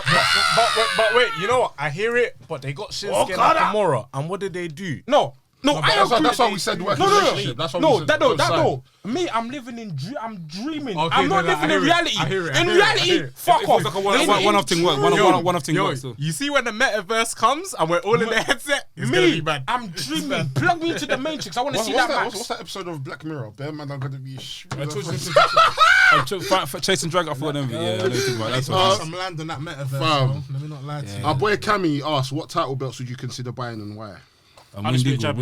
But wait, you know what? I hear it, but they got Shinsuke Nakamura, and what did they do? No, That's why we said working relationship. That's what we said. No. Me, I'm living in I'm dreaming. Okay, I'm not then living I in hear it. reality. I hear it. In reality, fuck off. It's like a one-off thing work. One-off thing work. So. You see when the metaverse comes and we're all in the headset, it's gonna be bad. I'm dreaming. Plug me into the Matrix. I want to see that match. What's that episode of Black Mirror? Bear man are gonna be Chase and Drag, I thought them. Yeah, I know you think about that. I'm land on that metaverse. Fam. Bro. Let me not lie to you. Our boy Cammy asked, what title belts would you consider buying and why? Windigo.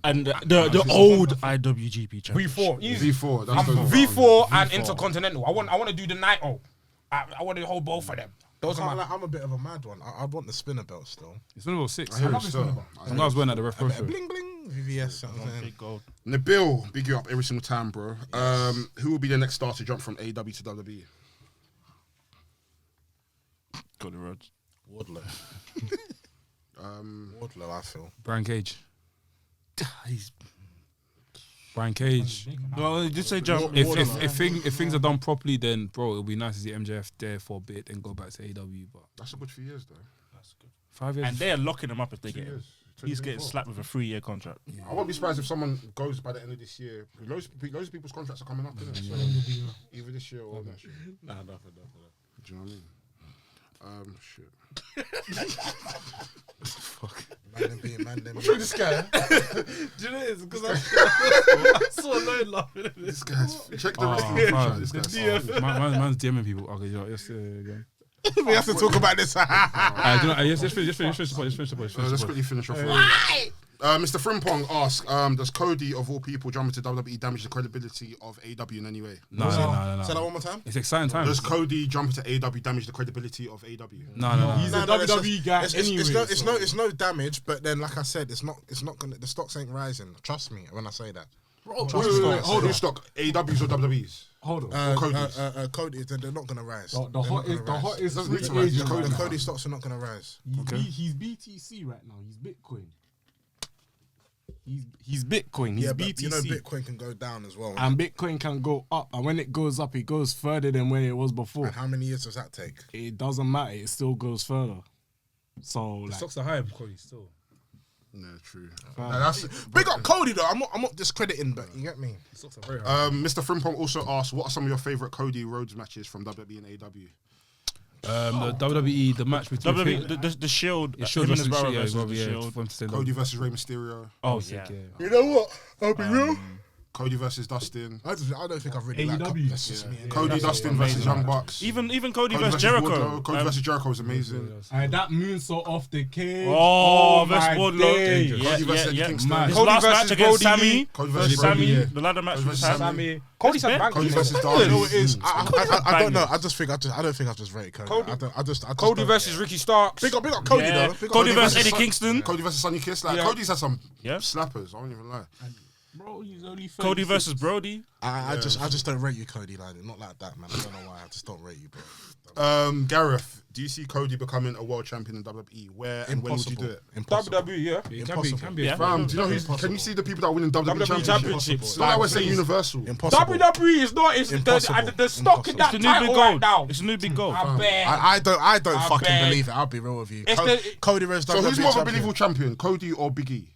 And the old IWGP champion. V4, easy. V4. That's the V4 and Intercontinental. I want to do the Naito. I want to hold both of them. Those are my. I'm a bit of a mad one. I want the spinner belt still. It's been about 6. I hear it still. Some guys wearing at the ref pro show. Bling bling. VVS. Something. Big gold. Nabil, big you up every single time, bro. Who will be the next star to jump from AEW to WWE? Cody Rhodes. Wardlow. Wardlow, I feel. Brian Cage. Brian Cage. Well, just say jump. If things are done properly, then bro, it'll be nice to see MJF there for a bit and go back to AEW. But That's a good few years, though. 5 years. And they're locking him up if they get him. years. He's getting slapped with a 3-year contract. I won't be surprised if someone goes by the end of this year. Loads of people's contracts are coming up, innit? So either this year or next year. Nah, nothing. Do you know what I mean? Shit. Mandem. What's wrong with this guy? Do you know it's because I saw Lloyd laughing at This guy's check the rest of the This guy's Man's DMing people. Okay, you know, yes, again. We have to talk about this. Just finish the point. let's quickly finish off. Mr. Frimpong asks, does Cody, of all people, jumping to WWE damage the credibility of AEW in any way? No. Say that one more time. It's exciting times. Does Cody jumping to AEW damage the credibility of AEW? No. He's a WWE guy anyway. It's no damage, but then like I said, it's not gonna. The stocks ain't rising. Trust me when I say that. Wait, hold on. Stock AEWs or WWEs? Hold on. Cody, they're not gonna rise. The hottest Doesn't need to free rise. agent right The now. Cody stocks are not gonna rise. He's BTC right now. He's Bitcoin. He's Bitcoin. He's Yeah, BTC. but you know Bitcoin can go down as well. And Bitcoin can go up. And when it goes up, it goes further than where it was before. And how many years does that take? It doesn't matter. It still goes further. So, like, Stocks are high, Cody, still. No, true. Big up Cody though. I'm not discrediting, but you get me. Stocks are very high. Mr. Frimpong also asked, what are some of your favourite Cody Rhodes matches from WWE and AEW? The WWE, the match between The Shield. Yeah, Shield him and his versus brother yeah, versus Rob, the yeah, Shield. for him to stand Cody up. versus Rey Mysterio. Oh, Sick, yeah. You know what? I'll be real. Cody versus Dustin. I don't think I've really liked AEW. That's just me. Cody Dustin versus Young Bucks. Even Cody Cody versus Jericho. Wardlow. Cody versus Jericho was amazing. that moonsault off the cage. Oh, versus my Wardlow. days. Yeah, Cody versus Eddie yeah. Kingston. His Cody last versus match against Brody Sammy. Cody versus Sammy. Brody, yeah. The ladder match Cody with versus Sammy. Cody's had Respect. Cody versus You know what Darby. it is? I don't know. Bangers. I don't think I've just rated Cody. I just Cody don't- versus Ricky Starks. Big up Cody Yeah. though. Big up Cody versus Eddie Son- Kingston. Cody versus Sonny Kiss. Like, Yeah. Cody's had some Yeah. slappers. I won't even lie. Bro, he's only 36. Cody versus Brody. I just don't rate you, Cody. Like not like that, man. I don't know why. I just don't rate you, bro. Gareth, do you see Cody becoming a world champion in WWE? Where and when would you do it? Impossible. WWE, yeah. It can be. Yeah. Fam, do you know can you see the people that win in WWE WWE championships? championships. It's not like we're saying Universal. Impossible. WWE is not. It's Impossible. the stock in It's that the new big title right gold. now. It's the new big gold. I bet. I don't I fucking bet. believe it. I'll be real with you. It's the- Cody Rhodes So who's WWE more of a champion. believable champion, Cody or Big E?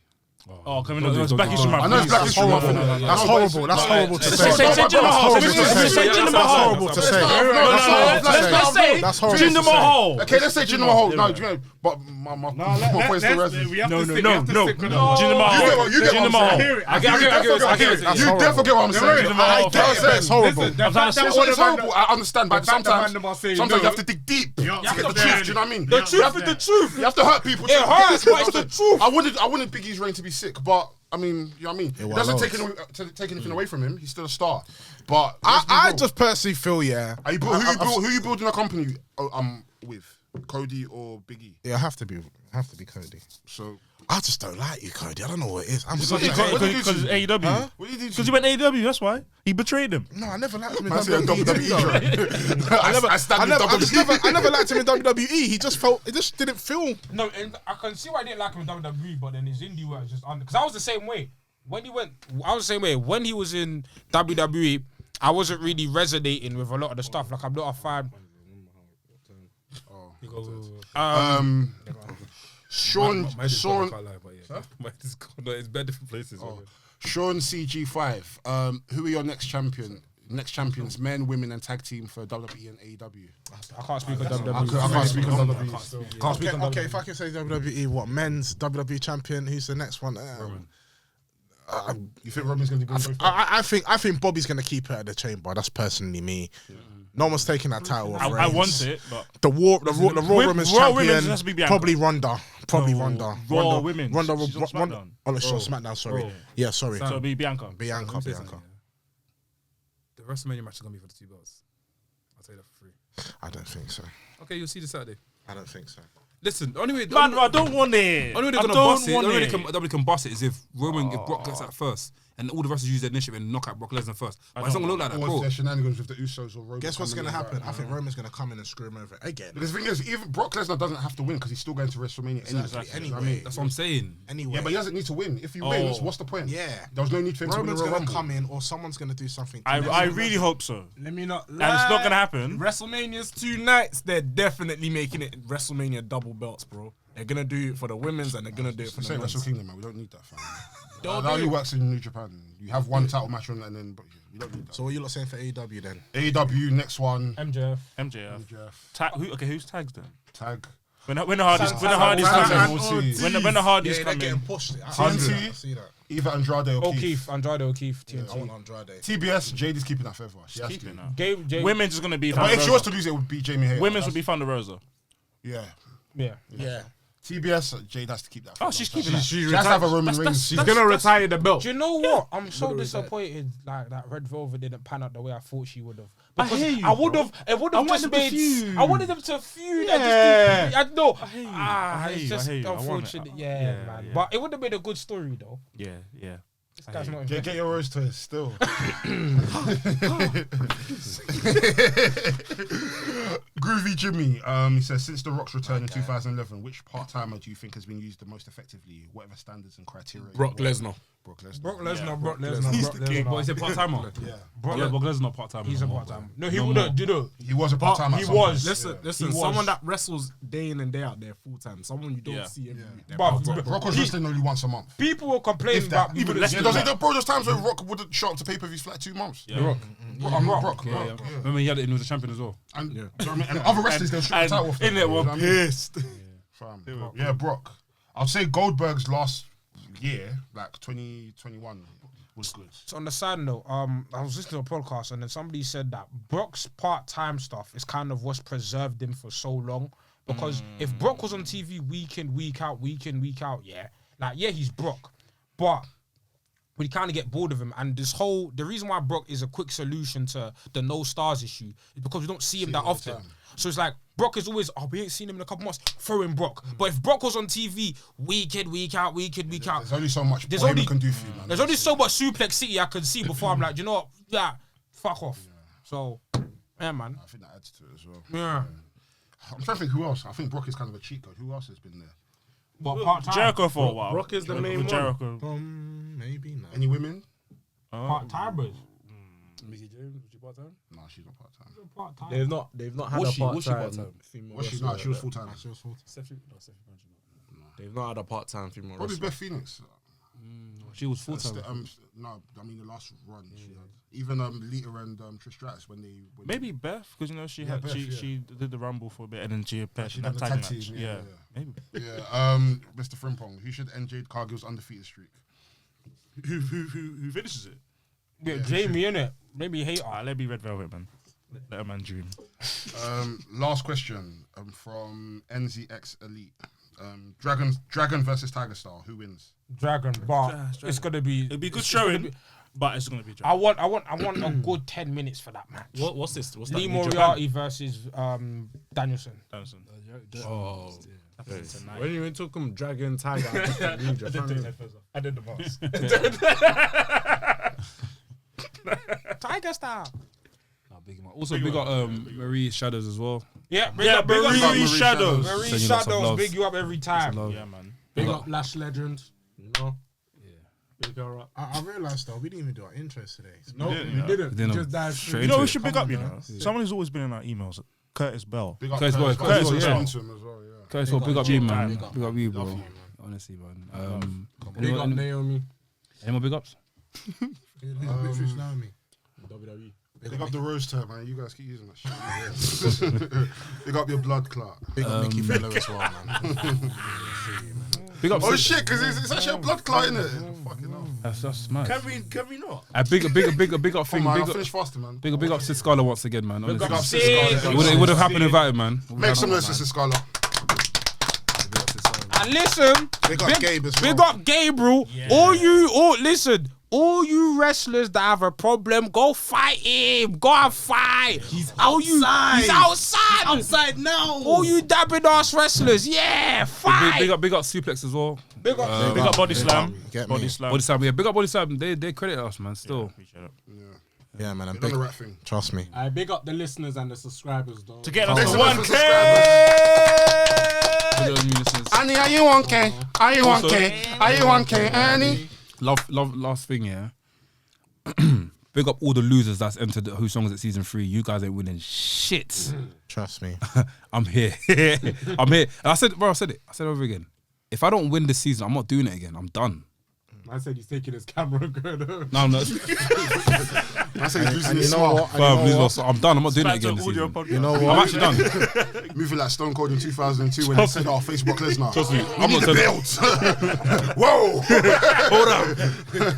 Oh, coming up. It's Black History Month. I know it's Black History Month. That's horrible. That's horrible to say. Say Jinder Mahal. That's horrible to say. Let's say That's horrible to Jinder say. Mahal. Okay, let's say Jinder Mahal. No, do you know, but my point is still resident. No. You Jinder get Mahal. what Jinder Mahal. I get it. That's You horrible. definitely get what I'm saying. I get it. That's horrible. I'm trying to say. It's horrible. I understand, but the fact that sometimes Mandem are saying you no. have to dig deep to get the truth. Do you know what I mean? The truth is the truth. You have to hurt people. It hurts, but it's the truth. I wanted Big E's reign to be sick, but I mean, you know what I mean. It well, doesn't loads. take anything away from him. He's still a star. But I just personally feel, yeah. who you building a company with? Cody or Big E? Yeah, have to be Cody. So I just don't like you, Cody. I don't know what it is. I'm Because sorry. he got- Because it's AEW. Huh? what did he do? Because he went AEW, that's why. He betrayed him. No, I never liked him in Man said WWE. WWE. I stand with WWE. I never liked him in WWE. He just didn't feel. No, and I can see why I didn't like him in WWE, but then his indie work is just under. Because I was the same way. When he was in WWE, I wasn't really resonating with a lot of the stuff. Like, I'm not a fan. Sean It's better different places. Sean CG5. Who are your next champions, men, women, and tag team for WWE and AEW? I can't speak on WWE. I can't speak on WWE. Can't speak on Okay, WWE. if I can say WWE, what men's WWE champion? Who's the next one? You think Roman's going to be going both? I think Bobby's gonna keep it at the chamber. That's personally me. No one's taking that title off I Reigns. want it, but The Raw Women's Raw champion. Women's has to be Bianca. Probably Ronda. Ronda. Raw Women's. Ronda. She's on SmackDown. Oh no, she's on SmackDown. Sorry. Raw. Yeah, sorry. so it'll be Bianca. Bianca. The WrestleMania match is gonna be for the 2 belts. I'll tell you that for free. I don't think so. Okay, you'll see this Saturday. I don't think so. Listen, the only way Man, I don't want it. only way they're I gonna don't bust it, the want only way it. WWE can bust it is if Brock gets out first, and all the wrestlers use their initiative and knock out Brock Lesnar first. But it's not gonna look like that, Or bro. if there's shenanigans with the Usos or Roman. Guess what's coming gonna in, happen? right? I think Roman's gonna come in and screw him over again. Because the thing is, even Brock Lesnar doesn't have to win because he's still going to WrestleMania anyway. Exactly. You know what I Anyway. mean? That's what I'm saying. Anyway. Yeah, but he doesn't need to win. If he wins, what's the point? Yeah. There was no need for him Roman's to win a gonna Rumble. come in, or someone's gonna do something. I really hope so. Let me not And it's not gonna happen. WrestleMania's 2 nights. They're definitely making it WrestleMania double belts, bro. They're gonna do it for the women's and they're gonna do it for the Same men's. Wrestle Kingdom, man. We don't need that, fam. Don't That do only it. works in New Japan. You have one title match on and then, but you don't need that. So what are you lot saying for AEW then? AEW, next one. MJF. MJF. Who's tags then? Tag. When the Hardys We'll coming. see. When the Hardys they're coming. getting pushed. I TNT. see that. Either Andrade or Keith. Andrade O'Keefe, I want TNT. Andrade. TBS, Jade's keeping that forever. She has to. Keeping now. Jay- Women's is gonna be. But if she Thunder was to Rosa. lose, it would be Jamie Hayter. Women's would be Thunder Rosa. Yeah. Yeah. Yeah. TBS, Jade has to keep that. Oh, she's keeping that. She has to have a Roman Reigns. She's gonna retire the belt. Do you know what? I'm so disappointed. Like that Red Velvet didn't pan out the way I thought she would have. Because hear you, I would have. It would have just them to made. feud. I wanted them to feud. Yeah. I know. I hear you. It's just I hear you. I want it. unfortunate. Yeah, man. Yeah. But it would have been a good story though. Yeah, yeah. This guy's not. Get your rose twist still. Groovy Jimmy, he says, since The Rock's return in 2011, which part-timer do you think has been used the most effectively? Whatever standards and criteria. Brock Lesnar. Brock Lesnar. Brock Lesnar. Brock Lesnar. Lesnar. He's Brock the king. Lesnar. What is it, part timer? Yeah. Brock Brock Lesnar's not part timer. He's a part-timer. No, he No wouldn't. Do you know? He was a part-timer. He at some was. point. Listen, He was. someone that wrestles day in and day out there full time. Someone you don't see every week. But Brock was wrestling only once a month. people will complain If that. about Even less yeah, there's times where Rock wouldn't show up to pay-per-views for like 2 months. The Rock. Brock. Yeah, yeah. Remember he had it and he was a champion as well. And, do you know what I mean? And other wrestlers, they'll strip the title off them. In it, You know we're what I mean? pissed. Fam. Yeah, Brock. I'd say Goldberg's last year, like 2021, was good. So on the side note, I was listening to a podcast and then somebody said that Brock's part-time stuff is kind of what's preserved him for so long. Because if Brock was on TV week in, week out, yeah, he's Brock. But we kind of get bored of him. And the reason why Brock is a quick solution to the no stars issue is because we don't see him that often. So it's like, Brock is always, we ain't seen him in a couple months, throw in Brock. But if Brock was on TV week in, week out, There's only so much There's Boy only- can do for you, man. there's only so much Suplex City I can see before I'm like, you know what? Yeah, fuck off. So, yeah, man. I think that adds to it as well. Yeah. I'm trying to think who else. I think Brock is kind of a cheat code. Who else has been there? But part-time. Jericho for a while. Brock is the main one. Jericho. Maybe not. Any women? Part-timers. Mickey James, was she part time? No, she's not part time. Part-time. They've not had Was a she- was she part-time part-time? female. Was she? wrestler. No, she was full time. She was full-time. Stephanie Banjo. They've not had a part-time female. Probably wrestler. Beth Phoenix. She was full time. No, I mean the last run she had. Even Lita and Trish Stratus when they Maybe Beth, because you know she had Beth, she did the Rumble for a bit and then she appeared she in did that the tag tag match. team, Yeah, yeah. maybe. Yeah, Mr. Frimpong, who should end Jade Cargill's undefeated streak? Who finishes it? Yeah, Jamie, innit? Maybe hate her. Let me Red Velvet, man. Let a man dream. Last question from NZX Elite. Dragon versus Tiger Star. Who wins? Dragon, but it's gonna be. It'll be a good it's gonna showing, be- but it's gonna be. I want a good 10 minutes for that match. What's this? What's Lee that? New Japan? Moriarty versus Danielson. Danielson. Oh, Tonight. when you took him Dragon Tiger, I just said New Japan. I did the boss. Tiger Star. Big man. Also, big up Marie Shadows as well. Yeah, big Yeah, up Marie Marie Shadows. Marie Send you lots of Shadows, love. big you up every time. Love. Yeah, man. Big up Lash Legend. You know. Yeah. Big her up. I realised though, we didn't even do our intros today. No, didn't, we yeah. didn't. Didn't We just dived straight straight. You know, into we it. should pick up. You Come know, on, someone who's always been in our emails. Curtis Bell. Big up Curtis Boy, Curtis Curtis Boy, Boy, yeah. yeah. Onto him as well, yeah. Curtis, well, big up you, man. Big up. Big up you, bro. Love you, man. Honestly, man. Big up Any Naomi. more big ups? Beatrice Naomi. WWE. Big up the rose term, man. You guys keep using that shit. Big up your blood clot. Big up Nikki Feller as well, man. Big up. Oh shit, because it's actually a blood clot, innit? Fucking hell. That's mad. Can we not? A big up Come thing. on, I'll Big finish faster, man. up Sid Scarlett once again, man. Big up Honestly. Sis Scarlett. It would have happened without it, man. Make some noise, Sis Scarlett. And listen, Big up Gabe as well. big up Gabriel. All you wrestlers that have a problem, go fight him. Go and fight. He's outside. He's outside. Outside now. All you dabbing ass wrestlers, yeah, fight. Big up Suplex as well. Big up. Big up Body Slam. Get me. Body Slam. Body Slam, yeah. Big up Body Slam. They credit us, man. Still. Appreciate it. Yeah, man. I'm Get on big. the right thing. Trust me. I big up the listeners and the subscribers, though. To get us Make to some noise for 1K. subscribers. Big up new listeners. Annie, are you 1K? Are you 1K? Are you 1K, Annie? Love. Last thing, yeah. Big up all the losers that's entered the Who Songs at season 3. You guys ain't winning shit. Trust me. I'm here. I'm here. And I said it. I said it over again. If I don't win this season, I'm not doing it again. I'm done. I said he's taking his camera and going home. No, I'm not. I say he's losing And his you know what? smile. And you know what? I'm done. I'm not doing it again this season. You know I'm what? actually done. Moving like Stone Cold in 2002 when he said, "Oh, Facebook Lesnar." Trust me. I'm not the belt. Whoa! Hold up.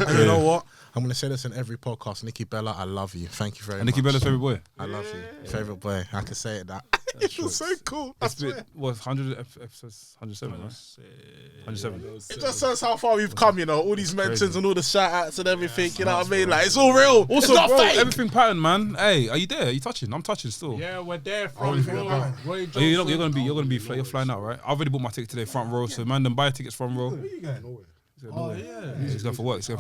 And you know what? I'm gonna say this in every podcast. Nikki Bella, I love you. Thank you very much. And Nikki Bella's favorite boy. I love you. Favorite boy. I can say it that. It was so cool. I It's been, swear. what, 100 episodes? 107, right? 107. It just shows how far we've come, you know. All these mentions and all the shout outs and everything, you know what I mean? Like, it's all real. Also, it's not bro, fake. everything pattern, man. Hey, are you there? Are you touching? I'm touching still. Yeah, we're there front row. Roy Oh, you're flying out, right? I've already bought my ticket today, front row. So, man, then buy tickets front row. Where you going? Oh, yeah. He's going for work. Still.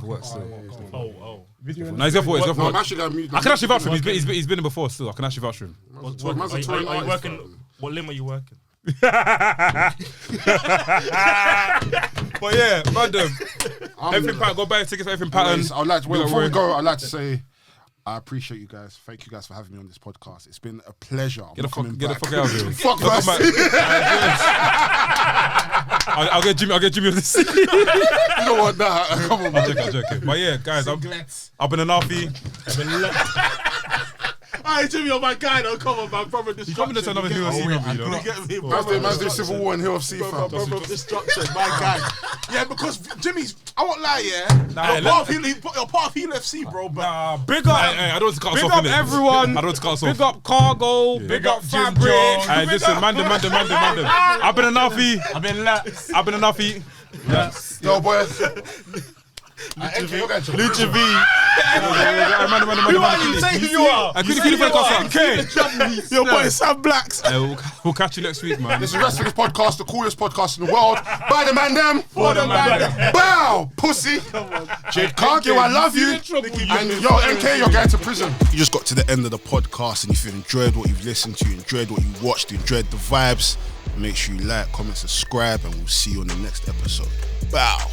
Oh. No, he's going for work. No, I'm actually going to mute. I can actually vouch for him. He's been in before. Still, I can actually vouch for him. Are you working? What limb are you working? But yeah, Mandem. Everything pattern. Go buy tickets for everything pattern. I'd like to, before we go, I'd like to say I appreciate you guys. Thank you guys for having me on this podcast. It's been a pleasure. Get the fuck out of here. Fuck Mercy. I'll get Jimmy on this. You don't want that. Come on, man. I'm joking. But yeah, guys, I've been an Alfie. Hey, Jimmy, oh my guy, though. Come on, man. Brother, He's coming to another Hill of Sea movie, you know. You get me, bro? Man's doing Civil War and Hill of Sea, fam. Brother of destruction, my guy. Yeah, because Jimmy's, I won't lie, yeah. You're part of Hill FC, bro. But Big up, Hey, I don't want to cut us big off, up innit? everyone. I don't want to cut us off. Big up Cargo. Big up Fabric. Hey, listen, Mandem. I've been an Alfie. I've been Lax. I've been an Alfie. Yo, boy. Lucha V. your boy Sam Blackz. We'll catch you next week, man. This is Wrestling's podcast, the coolest podcast in the world. By the Mandem. For the Mandem. Bow, pussy. Jade Cargill, I love you. And yo, MK, you're going to prison. You just got to the end of the podcast, and if you enjoyed what you've listened to, you enjoyed what you watched, you enjoyed the vibes, make sure you like, comment, subscribe, and we'll see you on the next episode. Bow.